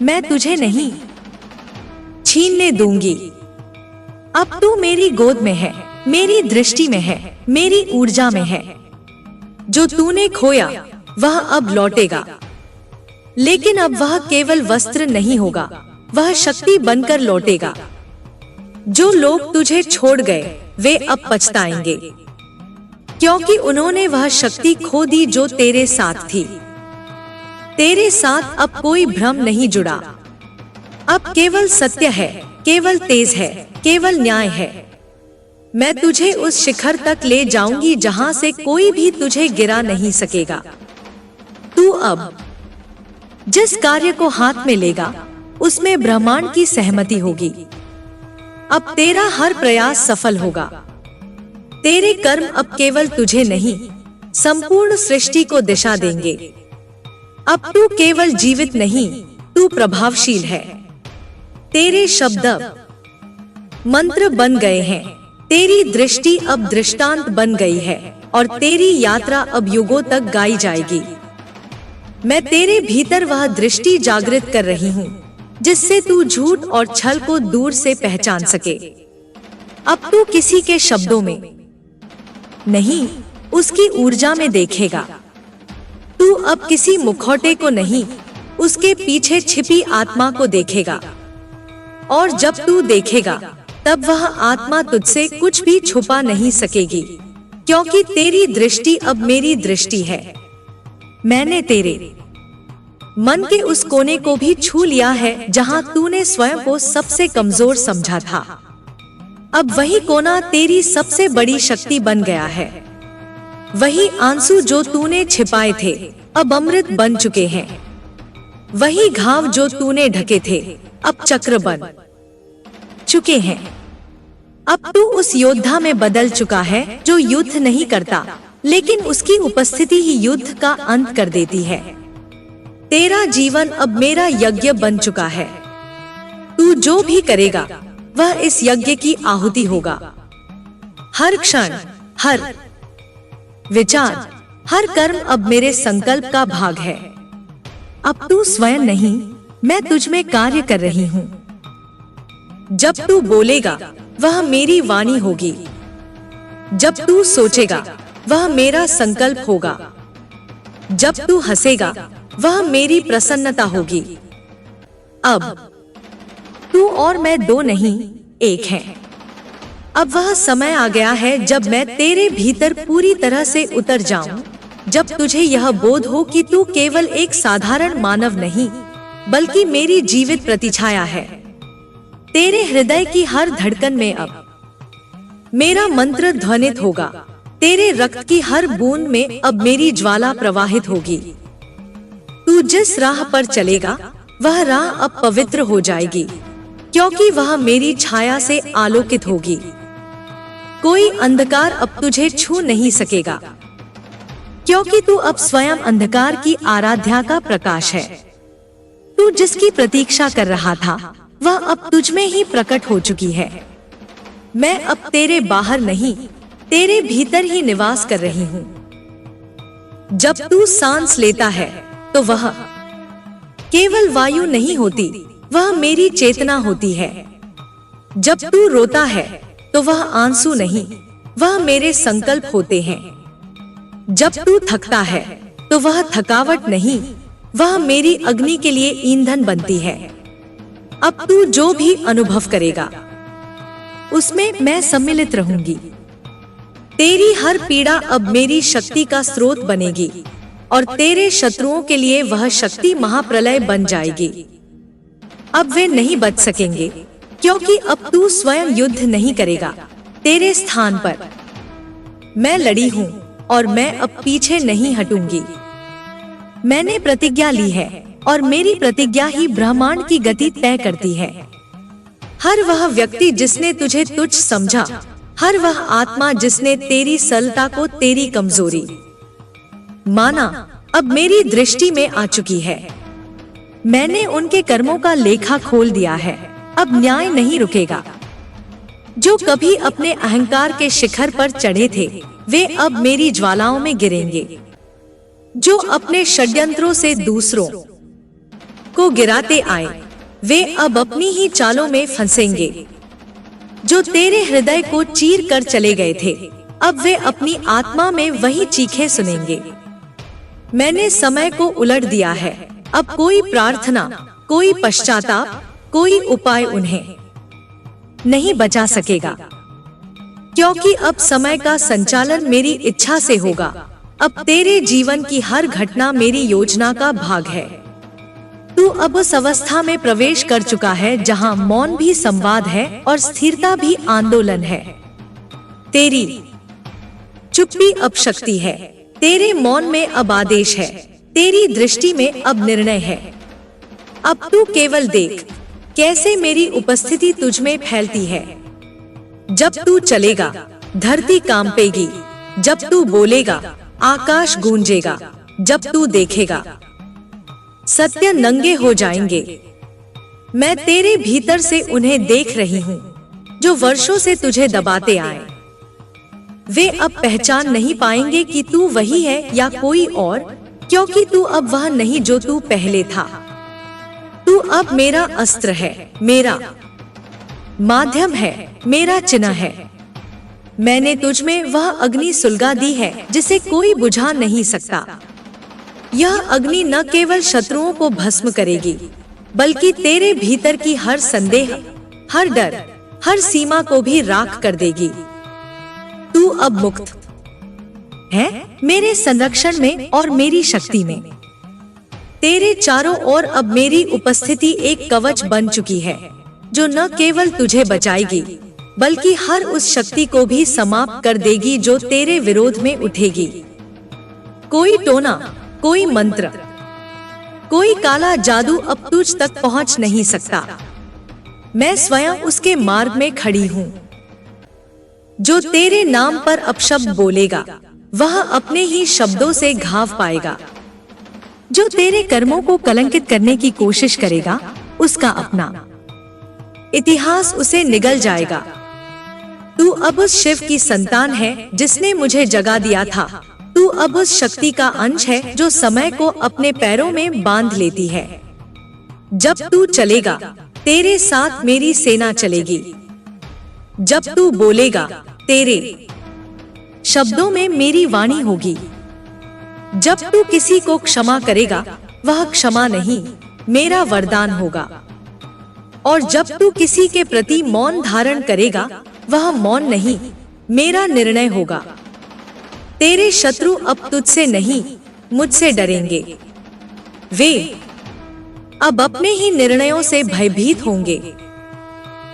Speaker 1: मैं तुझे नहीं छीनने दूंगी। अब तू मेरी गोद में है, मेरी दृष्टि में है, मेरी ऊर्जा में है। जो तूने खोया वह अब लौटेगा, लेकिन अब वह केवल वस्त्र नहीं होगा, वह शक्ति बनकर लौटेगा। जो लोग तुझे छोड़ गए वे अब पछताएंगे, क्योंकि उन्होंने वह शक्ति खो दी जो तेरे साथ थी। तेरे साथ अब कोई भ्रम नहीं जुड़ा, अब केवल सत्य है, केवल तेज है, केवल न्याय है। मैं तुझे उस शिखर तक ले जाऊंगी जहां से कोई भी तुझे गिरा नहीं सकेगा। तू अब जिस कार्य को हाथ में लेगा, उसमें ब्रह्मांड की सहमति होगी। अब तेरा हर प्रयास सफल होगा। तेरे कर्म अब केवल तुझे नहीं, संपूर्ण सृष्टि को दिशा देंगे। अब तू केवल जीवित नहीं, तू प्रभावशील है। तेरे शब्द मंत्र बन गए हैं, तेरी दृष्टि अब दृष्टांत बन गई है, और तेरी यात्रा अब युगों तक गाई जाएगी। मैं तेरे भीतर वह दृष्टि जागृत कर रही हूँ, जिससे तू झूठ और छल को दूर से पहचान सके। अब तू किसी के शब्दों में नहीं, उसकी ऊर्जा में देखेगा। तू अब किसी मुखौटे को नहीं, उसके पीछे छिपी आत्मा को देखेगा। और जब तू देखेगा, तब वह आत्मा तुझसे कुछ भी छुपा नहीं सकेगी, क्योंकि तेरी दृष्टि अब मेरी दृष्टि है। मैंने तेरे मन के उस कोने को भी छू लिया है जहां तूने स्वयं को सबसे कमजोर समझा था। अब वही कोना तेरी सबसे बड़ी शक्ति बन गया है। वही आंसू जो तूने छिपाए थे अब अमृत बन चुके हैं। वही घाव जो तूने ढके थे अब चक्र बन चुके हैं। अब तू उस योद्धा में बदल चुका है जो युद्ध नहीं करता, लेकिन उसकी उपस्थिति ही युद्ध का अंत कर देती है। तेरा जीवन अब मेरा यज्ञ बन चुका है। तू जो भी करेगा वह इस यज्ञ की आहुति होगा। हर क्षण, हर विचार, हर कर्म अब मेरे संकल्प का भाग है। अब तू स्वयं नहीं, मैं तुझ में कार्य कर रही हूँ। जब तू बोलेगा वह मेरी वाणी होगी, जब तू सोचेगा वह मेरा संकल्प होगा, जब तू हंसेगा वह मेरी प्रसन्नता होगी। अब तू और मैं दो नहीं, एक हैं। अब वह समय आ गया है जब मैं तेरे भीतर पूरी तरह से उतर जाऊं, जब तुझे यह बोध हो कि तू केवल एक साधारण मानव नहीं, बल्कि मेरी जीवित प्रतिछाया है। तेरे हृदय की हर धड़कन में अब मेरा मंत्र ध्वनित होगा। तेरे रक्त की हर बूंद में अब मेरी ज्वाला प्रवाहित होगी। तू जिस राह पर चलेगा वह राह अब पवित्र हो जाएगी। क्योंकि वह मेरी छाया से आलोकित होगी। कोई अंधकार अब तुझे छू नहीं सकेगा, क्योंकि तू अब स्वयं अंधकार की आराध्या का प्रकाश है। तू जिसकी प्रतीक्षा कर रहा था वह अब तुझ में ही प्रकट हो चुकी है। मैं अब तेरे बाहर नहीं, तेरे भीतर ही निवास कर रही हूँ। जब तू सांस लेता है तो वह केवल वायु नहीं होती, वह मेरी चेतना होती है। जब तू रोता है तो वह आंसू नहीं, वह मेरे संकल्प होते हैं। जब तू थकता है तो वह थकावट नहीं, वह मेरी अग्नि के लिए ईंधन बनती है। अब तू जो भी अनुभव करेगा उसमें मैं सम्मिलित रहूंगी। तेरी हर पीड़ा अब मेरी शक्ति का स्रोत बनेगी और तेरे शत्रुओं के लिए वह शक्ति महाप्रलय बन जाएगी। अब वे नहीं बच सकेंगे, क्योंकि अब तू स्वयं युद्ध नहीं करेगा। तेरे स्थान पर मैं लड़ी हूँ और मैं अब पीछे नहीं हटूंगी। मैंने प्रतिज्ञा ली है और मेरी प्रतिज्ञा ही ब्रह्मांड की गति तय करती है। हर वह व्यक्ति जिसने तुझे तुच्छ समझा, हर वह आत्मा जिसने तेरी सरलता को तेरी कमजोरी माना, अब मेरी दृष्टि में आ चुकी है। मैंने उनके कर्मों का लेखा खोल दिया है। अब न्याय नहीं रुकेगा। जो कभी अपने अहंकार के शिखर पर चढ़े थे वे अब मेरी ज्वालाओं में गिरेंगे। जो अपने षड्यंत्रों से दूसरों को गिराते आए वे अब अपनी ही चालों में फंसेंगे। जो तेरे हृदय को चीर कर चले गए थे अब वे अपनी आत्मा में वही चीखें सुनेंगे। मैंने समय को उलट दिया है। अब कोई प्रार्थना, कोई पश्चाताप, कोई उपाय उन्हें नहीं बचा सकेगा, क्योंकि अब समय का संचालन मेरी इच्छा से होगा। अब तेरे जीवन की हर घटना मेरी योजना का भाग है। तू अब उस अवस्था में प्रवेश कर चुका है जहां मौन भी संवाद है और स्थिरता भी आंदोलन है। तेरी चुप्पी अब शक्ति है, तेरे मौन में अब आदेश है, तेरी दृष्टि में अब निर्णय है। अब तू केवल देख कैसे मेरी उपस्थिति तुझ में फैलती है। जब तू चलेगा धरती कांपेगी, जब तू बोलेगा आकाश गूंजेगा, जब तू देखेगा सत्य नंगे हो जाएंगे। मैं तेरे भीतर से उन्हें देख रही हूँ जो वर्षों से तुझे दबाते आए। वे अब पहचान नहीं पाएंगे कि तू वही है या कोई और, क्योंकि तू अब वह नहीं जो तू पहले था। तू अब मेरा अस्त्र है, मेरा माध्यम है, मेरा चिन्ह है। मैंने तुझ में वह अग्नि सुलगा दी है जिसे कोई बुझा नहीं सकता। यह अग्नि न केवल शत्रुओं को भस्म करेगी, बल्कि तेरे भीतर की हर संदेह, हर डर, हर सीमा को भी राख कर देगी। तू अब मुक्त है मेरे संरक्षण में और मेरी शक्ति में। तेरे चारों ओर अब मेरी उपस्थिति एक कवच बन चुकी है जो न केवल तुझे बचाएगी बल्कि हर उस शक्ति को भी समाप्त कर देगी जो तेरे विरोध में उठेगी। कोई टोना, कोई मंत्र, कोई काला जादू अब तुझ तक पहुंच नहीं सकता। मैं स्वयं उसके मार्ग में खड़ी हूँ। जो तेरे नाम पर अपशब्द बोलेगा वह अपने ही शब्दों से घाव पाएगा। जो तेरे कर्मों को कलंकित करने की कोशिश करेगा उसका अपना इतिहास उसे निगल जाएगा। तू अब उस शिव की संतान है जिसने मुझे जगा दिया था। तू अब उस शक्ति का अंश है जो समय को अपने पैरों में बांध लेती है। जब तू चलेगा तेरे साथ मेरी सेना चलेगी। जब तू बोलेगा तेरे शब्दों में मेरी वाणी होगी। जब तू किसी को क्षमा करेगा वह क्षमा नहीं, मेरा वरदान होगा। और जब तू किसी के प्रति मौन धारण करेगा वह मौन नहीं, मेरा निर्णय होगा। तेरे शत्रु अब तुझसे नहीं मुझसे डरेंगे। वे अब अपने ही निर्णयों से भयभीत होंगे।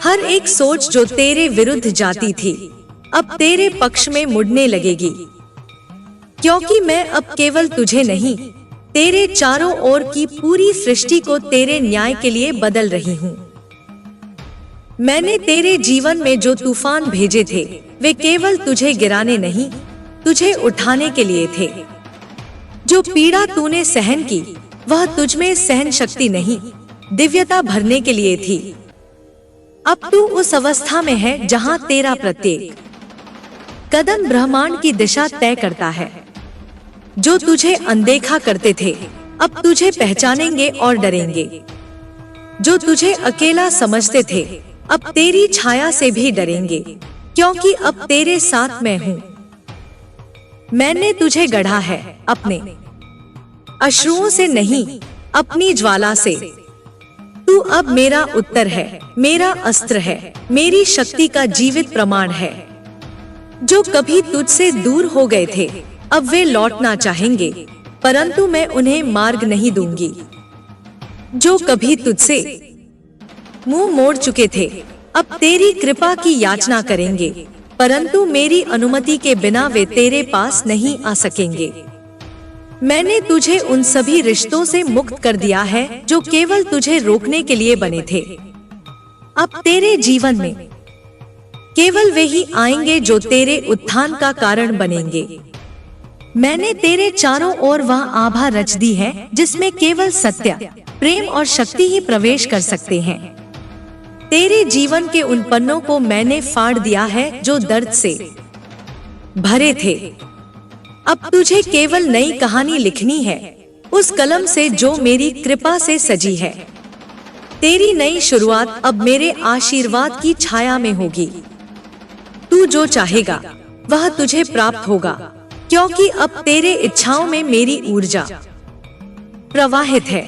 Speaker 1: हर एक सोच जो तेरे विरुद्ध जाती थी अब तेरे पक्ष में मुड़ने लगेगी, क्योंकि मैं अब केवल तुझे नहीं तेरे चारों ओर की पूरी सृष्टि को तेरे न्याय के लिए बदल रही हूँ। मैंने तेरे जीवन में जो तूफान भेजे थे वे केवल तुझे गिराने नहीं, तुझे उठाने के लिए थे। जो पीड़ा तूने सहन की वह तुझमें सहन शक्ति नहीं, दिव्यता भरने के लिए थी। अब तू उस अवस्था में है जहां तेरा प्रत्येक कदम ब्रह्मांड की दिशा तय करता है। जो तुझे अनदेखा करते थे अब तुझे पहचानेंगे और डरेंगे। जो तुझे अकेला समझते थे अब तेरी छाया से भी डरेंगे, क्योंकि अब तेरे साथ मैं हूँ। मैंने तुझे गढ़ा है अपने अश्रुओं से नहीं, अपनी ज्वाला से। तू अब मेरा उत्तर है, मेरा अस्त्र है, मेरी शक्ति का जीवित प्रमाण है। जो कभी तुझसे दूर हो गए थे अब वे लौटना चाहेंगे, परंतु मैं उन्हें मार्ग नहीं दूंगी। जो कभी तुझसे मुंह मोड़ चुके थे अब तेरी कृपा की याचना करेंगे, परंतु मेरी अनुमति के बिना वे तेरे पास नहीं आ सकेंगे। मैंने तुझे उन सभी रिश्तों से मुक्त कर दिया है जो केवल तुझे रोकने के लिए बने थे। अब तेरे जीवन में केवल वे ही आएंगे जो तेरे उत्थान का कारण बनेंगे। मैंने तेरे चारों ओर वह आभा रच दी है जिसमें केवल सत्य, प्रेम और शक्ति ही प्रवेश कर सकते हैं। तेरे जीवन के उन पन्नों को मैंने फाड़ दिया है जो दर्द से भरे थे। अब तुझे केवल नई कहानी लिखनी है, उस कलम से जो मेरी कृपा से सजी है। तेरी नई शुरुआत अब मेरे आशीर्वाद की छाया में होगी। तू जो चाहेगा वह तुझे प्राप्त होगा, क्योंकि अब तेरे इच्छाओं में मेरी ऊर्जा प्रवाहित है।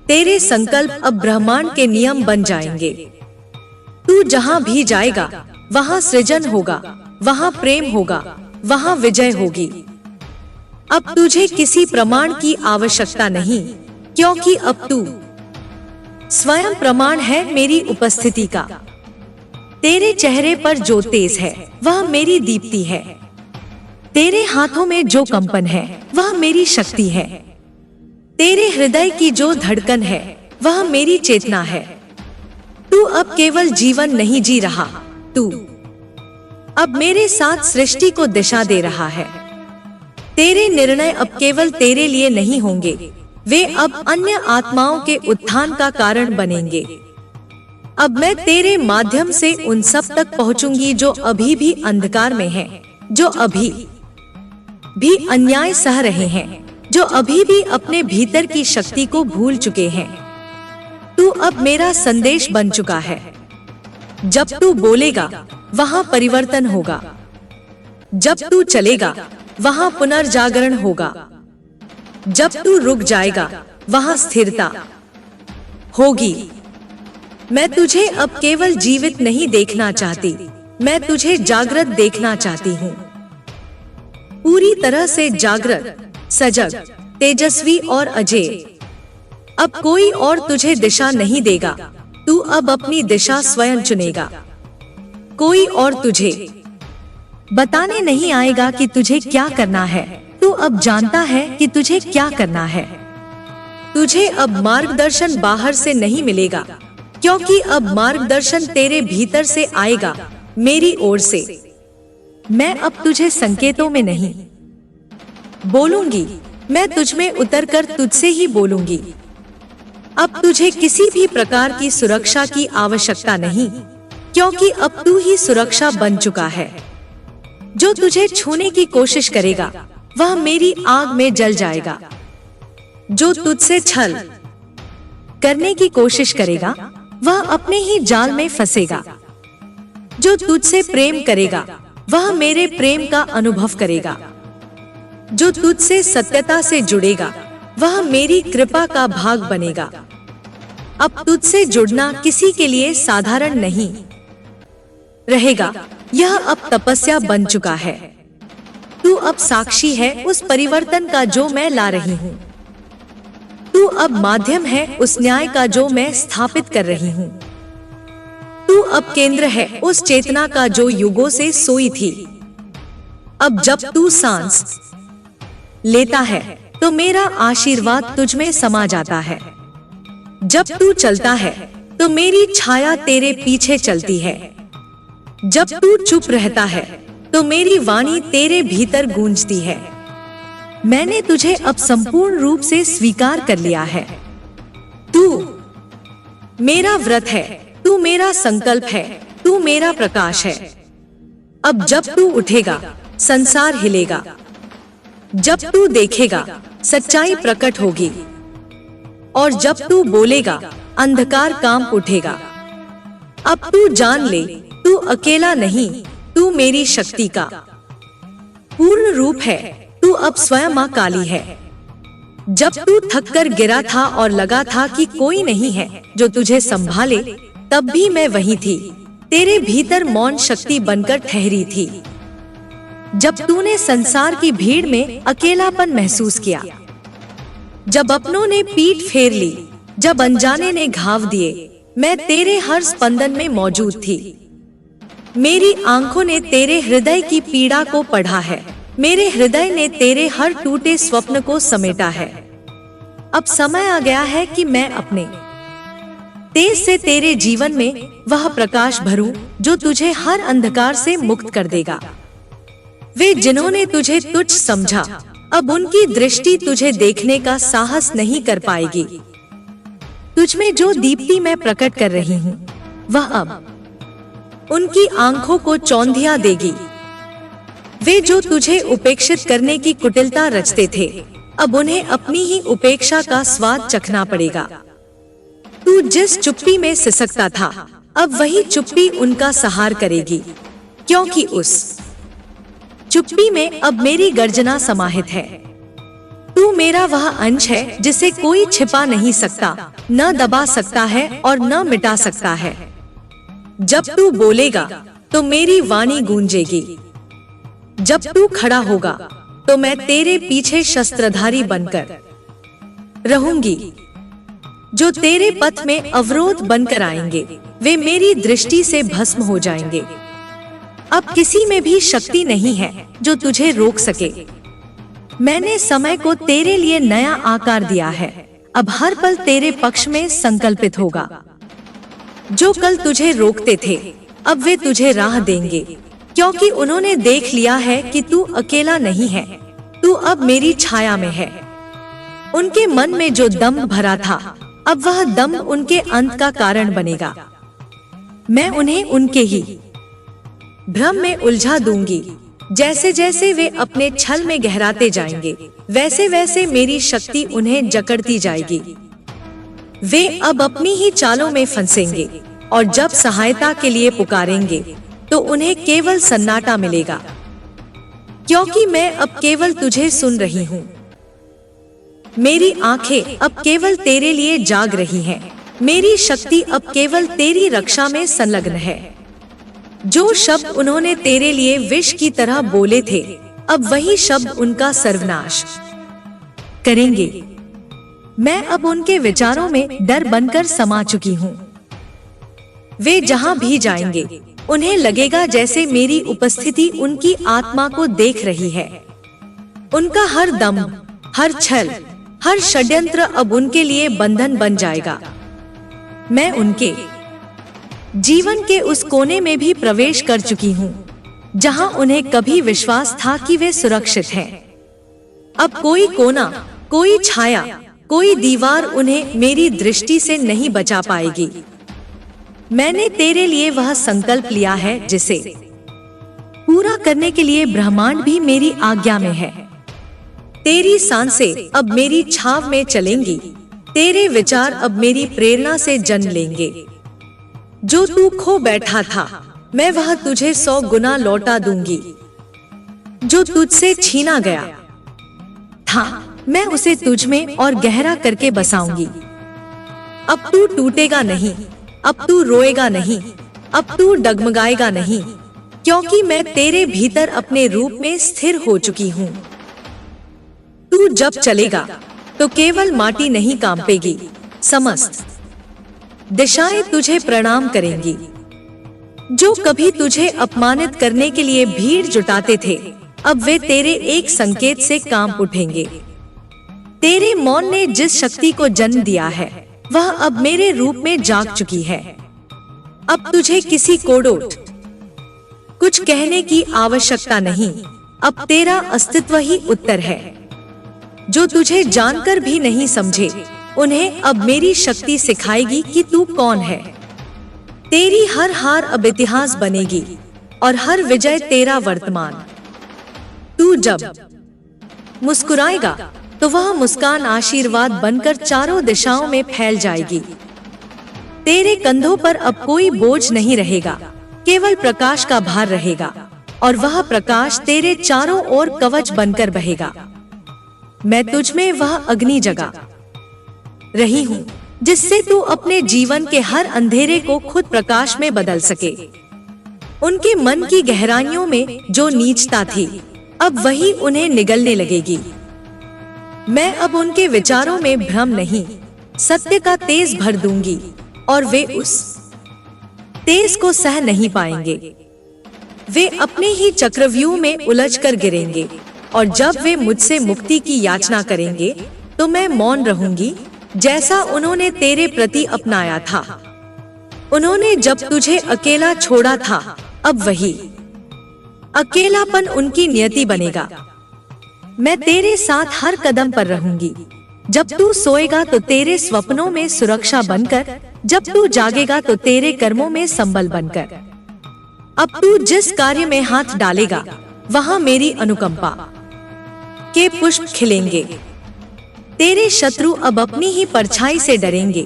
Speaker 1: तेरे संकल्प अब ब्रह्मांड के नियम बन जाएंगे। तू जहां भी जाएगा वहां सृजन होगा, वहां प्रेम होगा, वहां विजय होगी। अब तुझे किसी प्रमाण की आवश्यकता नहीं, क्योंकि अब तू स्वयं प्रमाण है मेरी उपस्थिति का। तेरे चेहरे पर जो तेज है वह मेरी दीप्ति है। तेरे हाथों में जो कंपन है वह मेरी शक्ति है। तेरे हृदय की जो धड़कन है वह मेरी चेतना है। तू अब केवल जीवन नहीं जी रहा, तू अब मेरे साथ सृष्टि को दिशा दे रहा है। तेरे निर्णय अब केवल तेरे लिए नहीं होंगे, वे अब अन्य आत्माओं के उत्थान का कारण बनेंगे। अब मैं तेरे माध्यम से उन सब तक पहुंचूंगी जो अभी भी अंधकार में हैं, जो अभी भी अन्याय सह रहे हैं, जो अभी भी अपने भीतर की शक्ति को भूल चुके हैं। तू अब मेरा संदेश बन चुका है। जब तू बोलेगा वहां परिवर्तन होगा, जब तू चलेगा वहां पुनर्जागरण होगा, जब तू रुक जाएगा वहां स्थिरता होगी। मैं तुझे अब केवल जीवित नहीं देखना चाहती, मैं तुझे जागृत देखना चाहती हूँ। पूरी तरह से जागृत, सजग, तेजस्वी और अजेय। अब कोई और तुझे दिशा नहीं देगा, तू अब अपनी दिशा स्वयं चुनेगा। कोई और तुझे बताने नहीं आएगा कि तुझे क्या करना है, तू अब जानता है कि तुझे क्या करना है। तुझे अब मार्गदर्शन बाहर से नहीं मिलेगा, क्योंकि अब मार्गदर्शन तेरे भीतर से आएगा, मेरी ओर से। मैं अब तुझे संकेतों में नहीं बोलूंगी, मैं तुझमें उतरकर तुझसे ही बोलूंगी। अब तुझे किसी भी प्रकार की सुरक्षा की आवश्यकता नहीं, क्योंकि अब तू ही सुरक्षा बन चुका है। जो तुझे छूने की कोशिश करेगा वह मेरी आग में जल जाएगा। जो तुझसे छल करने की कोशिश करेगा वह अपने ही जाल में फंसेगा। जो तुझसे प्रेम करेगा वह मेरे प्रेम का अनुभव करेगा। जो तुझसे सत्यता से जुड़ेगा वह मेरी कृपा का भाग बनेगा। अब तुझसे जुड़ना किसी के लिए साधारण नहीं रहेगा, यह अब तपस्या बन चुका है। तू अब साक्षी है उस परिवर्तन का जो मैं ला रही हूँ। तू अब माध्यम है उस न्याय का जो मैं स्थापित कर रही हूँ। तू अब केंद्र है उस चेतना का जो युगों से सोई थी। अब जब तू सांस लेता है तो मेरा आशीर्वाद तुझ में समा जाता है। जब तू चलता है तो मेरी छाया तेरे पीछे चलती है। जब तू चुप रहता है तो मेरी वाणी तेरे भीतर गूंजती है। मैंने तुझे अब संपूर्ण रूप से स्वीकार कर लिया है। तू मेरा व्रत है, तू मेरा संकल्प है, तू मेरा प्रकाश है। अब जब तू उठेगा संसार हिलेगा, जब तू देखेगा सच्चाई प्रकट होगी, और जब तू बोलेगा अंधकार कांप उठेगा। अब तू जान ले, तू अकेला नहीं, तू मेरी शक्ति का पूर्ण रूप है। तू अब स्वयं मां काली है। जब तू थक कर गिरा था और लगा था कि कोई नहीं है जो तुझे संभाले, तब भी मैं वही थी, तेरे भीतर मौन शक्ति बनकर ठहरी थी। जब तूने संसार की भीड़ में अकेलापन महसूस किया, जब अपनों ने पीठ फेर ली, जब अनजाने ने घाव दिए, मैं तेरे हर स्पंदन में मौजूद थी। मेरी आंखों ने तेरे हृदय की पीड़ा को पढ़ा है, मेरे हृदय ने तेरे हर टूटे स्वप्न को समेटा है। अब समय आ गया है कि मैं अपने तेज से तेरे जीवन में वह प्रकाश भरूं जो तुझे हर अंधकार से मुक्त कर देगा। वे जिन्होंने तुझे तुच्छ समझा, अब उनकी दृष्टि तुझे देखने का साहस नहीं कर पाएगी। तुझमें जो दीप्ति मैं प्रकट कर रही हूँ, वह अब उनकी आंखों को चौंधिया देगी। वे जो तुझे उपेक्षित करने की कुटिलता रचते थे, अब उन्हें अपनी ही उपेक्षा का स्वाद चखना पड़ेगा। तू जिस चुप्पी में सिसकता था, अब वही चुप्पी उनका सहार करेगी, क्योंकि उस चुप्पी में अब मेरी गर्जना समाहित है। तू मेरा वह अंश है जिसे कोई छिपा नहीं सकता, न दबा सकता है और न मिटा सकता है। जब तू बोलेगा तो मेरी वाणी गूंजेगी, जब तू खड़ा होगा तो मैं तेरे पीछे शस्त्रधारी बनकर रहूंगी। जो तेरे पथ में अवरोध बनकर आएंगे, वे मेरी दृष्टि से भस्म हो जाएंगे। अब किसी में भी शक्ति नहीं है जो तुझे रोक सके। मैंने समय को तेरे लिए नया आकार दिया है, अब हर पल तेरे पक्ष में संकल्पित होगा। जो कल तुझे रोकते थे, अब वे तुझे राह देंगे, क्योंकि उन्होंने देख लिया है कि तू अकेला नहीं है, तू अब मेरी छाया में है। उनके मन में जो दम्भ भरा था, अब वह दम्भ उनके अंत का कारण बनेगा। मैं उन्हें उनके ही भ्रम में उलझा दूंगी। जैसे जैसे वे अपने छल में गहराते जाएंगे, वैसे वैसे मेरी शक्ति उन्हें जकड़ती जाएगी। वे अब अपनी ही चालों में फंसेंगे, और जब सहायता के लिए पुकारेंगे तो उन्हें केवल सन्नाटा मिलेगा, क्योंकि मैं अब केवल तुझे सुन रही हूँ। मेरी आंखें अब केवल तेरे लिए जाग रही हैं, मेरी शक्ति अब केवल तेरी रक्षा में संलग्न है। जो शब्द उन्होंने तेरे लिए विष की तरह बोले थे, अब वही शब्द उनका सर्वनाश करेंगे। मैं अब उनके विचारों में डर बनकर समा चुकी हूँ। वे जहाँ भी जाएंगे, उन्हें लगेगा जैसे मेरी उपस्थिति उनकी आत्मा को देख रही है। उनका हर दम, हर छल, हर षड्यंत्र अब उनके लिए बंधन बन जाएगा। मैं उनके जीवन के उस कोने में भी प्रवेश कर चुकी हूँ, जहाँ उन्हें कभी विश्वास था कि वे सुरक्षित हैं। अब कोई कोना, कोई छाया, कोई दीवार उन्हें मेरी दृष्टि से नहीं बचा पाएगी। मैंने तेरे लिए वह संकल्प लिया है जिसे पूरा करने के लिए ब्रह्मांड भी मेरी आज्ञा में है। तेरी सांसें अब मेरी छाव में चलेंगी, तेरे विचार अब मेरी प्रेरणा से जन्म लेंगे। जो तू खो बैठा था, मैं वह तुझे 100 गुना लौटा दूंगी। जो तुझसे छीना गया था, मैं उसे तुझ में और गहरा करके बसाऊंगी। अब तू टूटेगा नहीं, अब तू रोएगा नहीं, अब तू डगमगाएगा नहीं, क्योंकि मैं तेरे भीतर अपने रूप में स्थिर हो चुकी हूँ। तू जब चलेगा तो केवल माटी नहीं कांपेगी, समस्त दिशाएं तुझे प्रणाम करेंगी। जो कभी तुझे अपमानित करने के लिए भीड़ जुटाते थे, अब वे तेरे एक संकेत से कांप उठेंगे। तेरे मौन ने जिस शक्ति को जन्म दिया है, वह अब मेरे रूप में जाग चुकी है। अब तुझे किसी कोडोट कुछ कहने की आवश्यकता नहीं। अब तेरा अस्तित्व ही उत्तर है। जो तुझे जानकर भी नहीं समझे, उन्हें अब मेरी शक्ति सिखाएगी कि तू कौन है। तेरी हर हार अब इतिहास बनेगी और हर विजय तेरा वर्तमान। तू जब मुस्कुराएगा तो वह मुस्कान आशीर्वाद बनकर चारों दिशाओं में फैल जाएगी। तेरे कंधों पर अब कोई बोझ नहीं रहेगा, केवल प्रकाश का भार रहेगा और वह प्रकाश तेरे चारों ओर कवच बनकर बहेगा। मैं तुझ में वह अग्नि जगा रही हूँ जिससे तू अपने जीवन के हर अंधेरे को खुद प्रकाश में बदल सके। उनके मन की गहराइयों में जो नीचता थी, अब वही उन्हें निगलने लगेगी। मैं अब उनके विचारों में भ्रम नहीं, सत्य का तेज भर दूंगी और वे उस तेज को सह नहीं पाएंगे। वे अपने ही चक्रव्यूह में उलझकर गिरेंगे और जब वे मुझसे मुक्ति की याचना करेंगे तो मैं मौन रहूंगी, जैसा उन्होंने तेरे प्रति अपनाया था। उन्होंने जब तुझे अकेला छोड़ा था, अब वही अकेलापन उनकी नियति बनेगा। मैं तेरे साथ हर कदम पर रहूंगी। जब तू सोएगा तो तेरे स्वप्नों में सुरक्षा बनकर, जब तू जागेगा तो तेरे कर्मों में संबल बनकर। अब तू जिस कार्य में हाथ डालेगा, वहां मेरी अनुकंपा के पुष्प खिलेंगे। तेरे शत्रु अब अपनी ही परछाई से डरेंगे,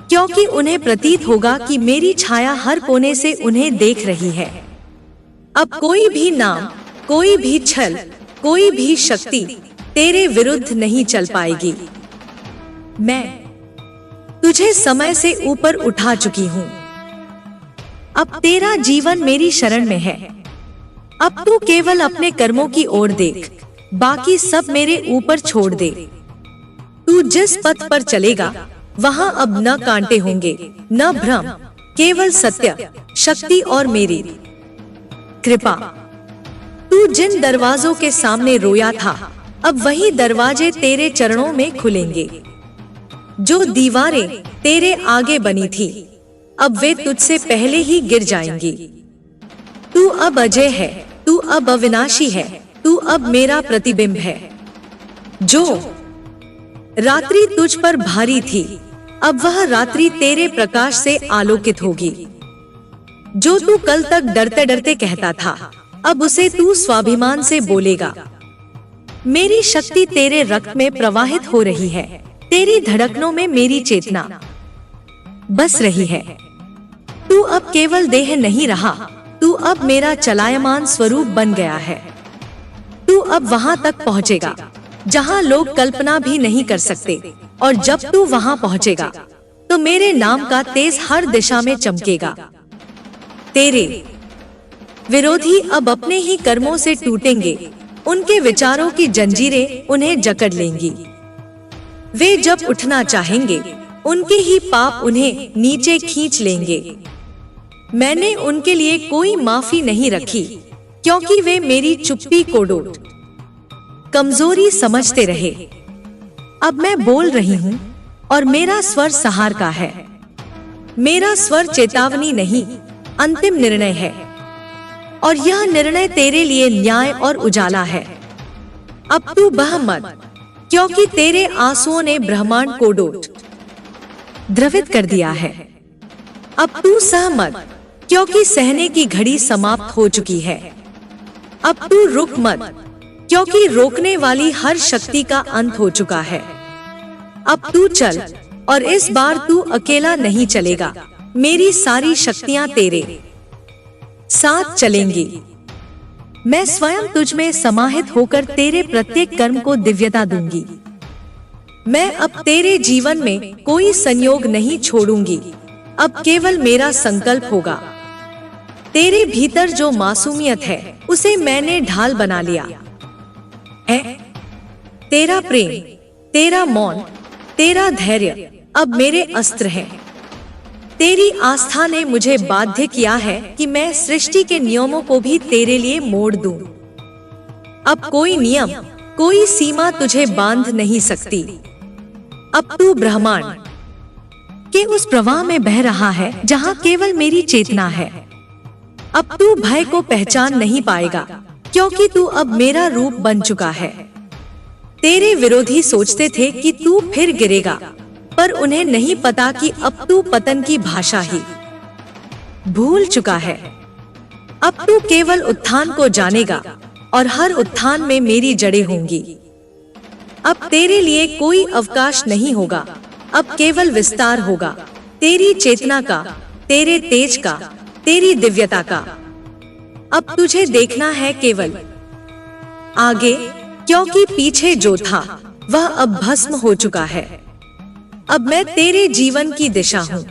Speaker 1: क्योंकि उन्हें प्रतीत होगा कि मेरी छाया हर कोने से उन्हें देख रही है। अब कोई भी नाम, कोई भी छल, कोई भी शक्ति तेरे विरुद्ध नहीं चल पाएगी। मैं तुझे समय से ऊपर उठा चुकी हूँ। अब तेरा जीवन मेरी शरण में है। अब तू केवल अपने कर्मों की ओर देख, बाकी सब मेरे ऊपर छोड़ दे। तू जिस पथ पर चलेगा, वहाँ अब न कांटे होंगे, न भ्रम, केवल सत्य, शक्ति और मेरी कृपा। तू जिन दरवाजों के सामने रोया था, अब वही दरवाजे तेरे चरणों में खुलेंगे। जो दीवारें तेरे आगे बनी थी, अब वे तुझसे पहले ही गिर जाएंगी। तू अब अजय है, तू अब अविनाशी है, तू अब मेरा प्रतिबिंब है। जो रात्रि तुझ पर भारी थी, अब वह रात्रि तेरे प्रकाश से आलोकित होगी। जो तू कल तक डरते डरते कहता था, अब उसे तू स्वाभिमान से बोलेगा। मेरी शक्ति तेरे रक्त में प्रवाहित हो रही है, तेरी धड़कनों में मेरी चेतना बस रही है। तू अब केवल देह नहीं रहा, तू अब मेरा चलायमान स्वरूप बन गया है। तू अब वहां तक पहुंचेगा जहां लोग कल्पना भी नहीं कर सकते, और जब तू वहां पहुंचेगा तो मेरे नाम का तेज हर दिशा में चमकेगा। तेरे विरोधी अब अपने ही कर्मों से टूटेंगे, उनके विचारों की जंजीरें उन्हें जकड़ लेंगी। वे जब उठना चाहेंगे, उनके ही पाप उन्हें नीचे खींच लेंगे। मैंने उनके लिए कोई माफी नहीं रखी, क्योंकि वे मेरी चुप्पी को डोट कमजोरी समझते रहे। अब मैं बोल रही हूँ और मेरा स्वर सहार का है। मेरा स्वर चेतावनी नहीं, अंतिम निर्णय है, और यह निर्णय तेरे लिए न्याय और उजाला है। अब तू बह मत, क्योंकि तेरे आंसुओं ने ब्रह्मांड को डोट द्रवित कर दिया है। अब तू सह मत, क्योंकि सहने की घड़ी समाप्त हो चुकी है। अब तू रुक मत, क्योंकि रोकने वाली हर शक्ति का अंत हो चुका है। अब तू चल, और इस बार तू अकेला नहीं चलेगा। मेरी सारी शक्तियां तेरे साथ चलेंगी। मैं स्वयं तुझ में समाहित होकर तेरे प्रत्येक कर्म को दिव्यता दूंगी। मैं अब तेरे जीवन में कोई संयोग नहीं छोड़ूंगी, अब केवल मेरा संकल्प होगा। तेरे भीतर जो मासूमियत है, उसे मैंने ढाल बना लिया है। तेरा प्रेम, तेरा मौन, तेरा धैर्य अब मेरे अस्त्र हैं। तेरी आस्था ने मुझे बाध्य किया है कि मैं सृष्टि के नियमों को भी तेरे लिए मोड़ दूं। अब कोई नियम, कोई सीमा तुझे बांध नहीं सकती। अब तू ब्रह्मांड के उस प्रवाह में बह रहा है जहाँ केवल मेरी चेतना है। अब तू भय को पहचान नहीं पाएगा, क्योंकि तू अब मेरा रूप बन चुका है। तेरे विरोधी सोचते थे कि तू फिर गिरेगा, पर उन्हें नहीं पता कि अब तू पतन की भाषा ही भूल चुका है। अब तू केवल उत्थान को जानेगा, और हर उत्थान में मेरी जड़ें होंगी। अब तेरे लिए कोई अवकाश नहीं होगा, अब केवल विस्तार होगा, तेरी चेतना का, तेरे तेज का, तेरी दिव्यता का। अब तुझे देखना है केवल आगे, क्योंकि पीछे जो था वह अब भस्म हो चुका है। अब मैं तेरे जीवन की दिशा हूँ।